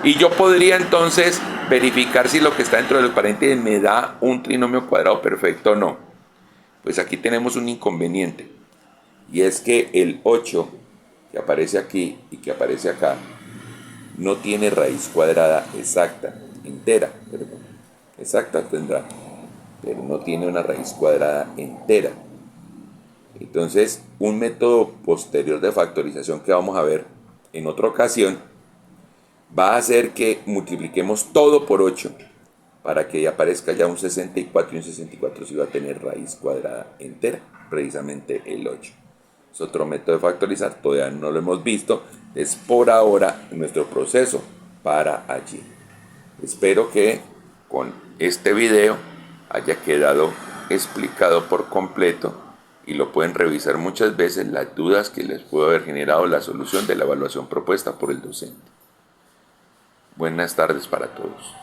Y yo podría entonces verificar si lo que está dentro de los paréntesis me da un trinomio cuadrado perfecto o no. Pues aquí tenemos un inconveniente. Y es que el 8 que aparece aquí y que aparece acá no tiene raíz cuadrada exacta, entera, perdón. Exacta tendrá, pero no tiene una raíz cuadrada entera. Entonces, un método posterior de factorización que vamos a ver en otra ocasión va a hacer que multipliquemos todo por 8 para que aparezca ya un 64 y un 64 sí va a tener raíz cuadrada entera, precisamente el 8. Es otro método de factorizar, todavía no lo hemos visto, es por ahora nuestro proceso para allí. Espero que con este video haya quedado explicado por completo y lo pueden revisar muchas veces las dudas que les pudo haber generado la solución de la evaluación propuesta por el docente. Buenas tardes para todos.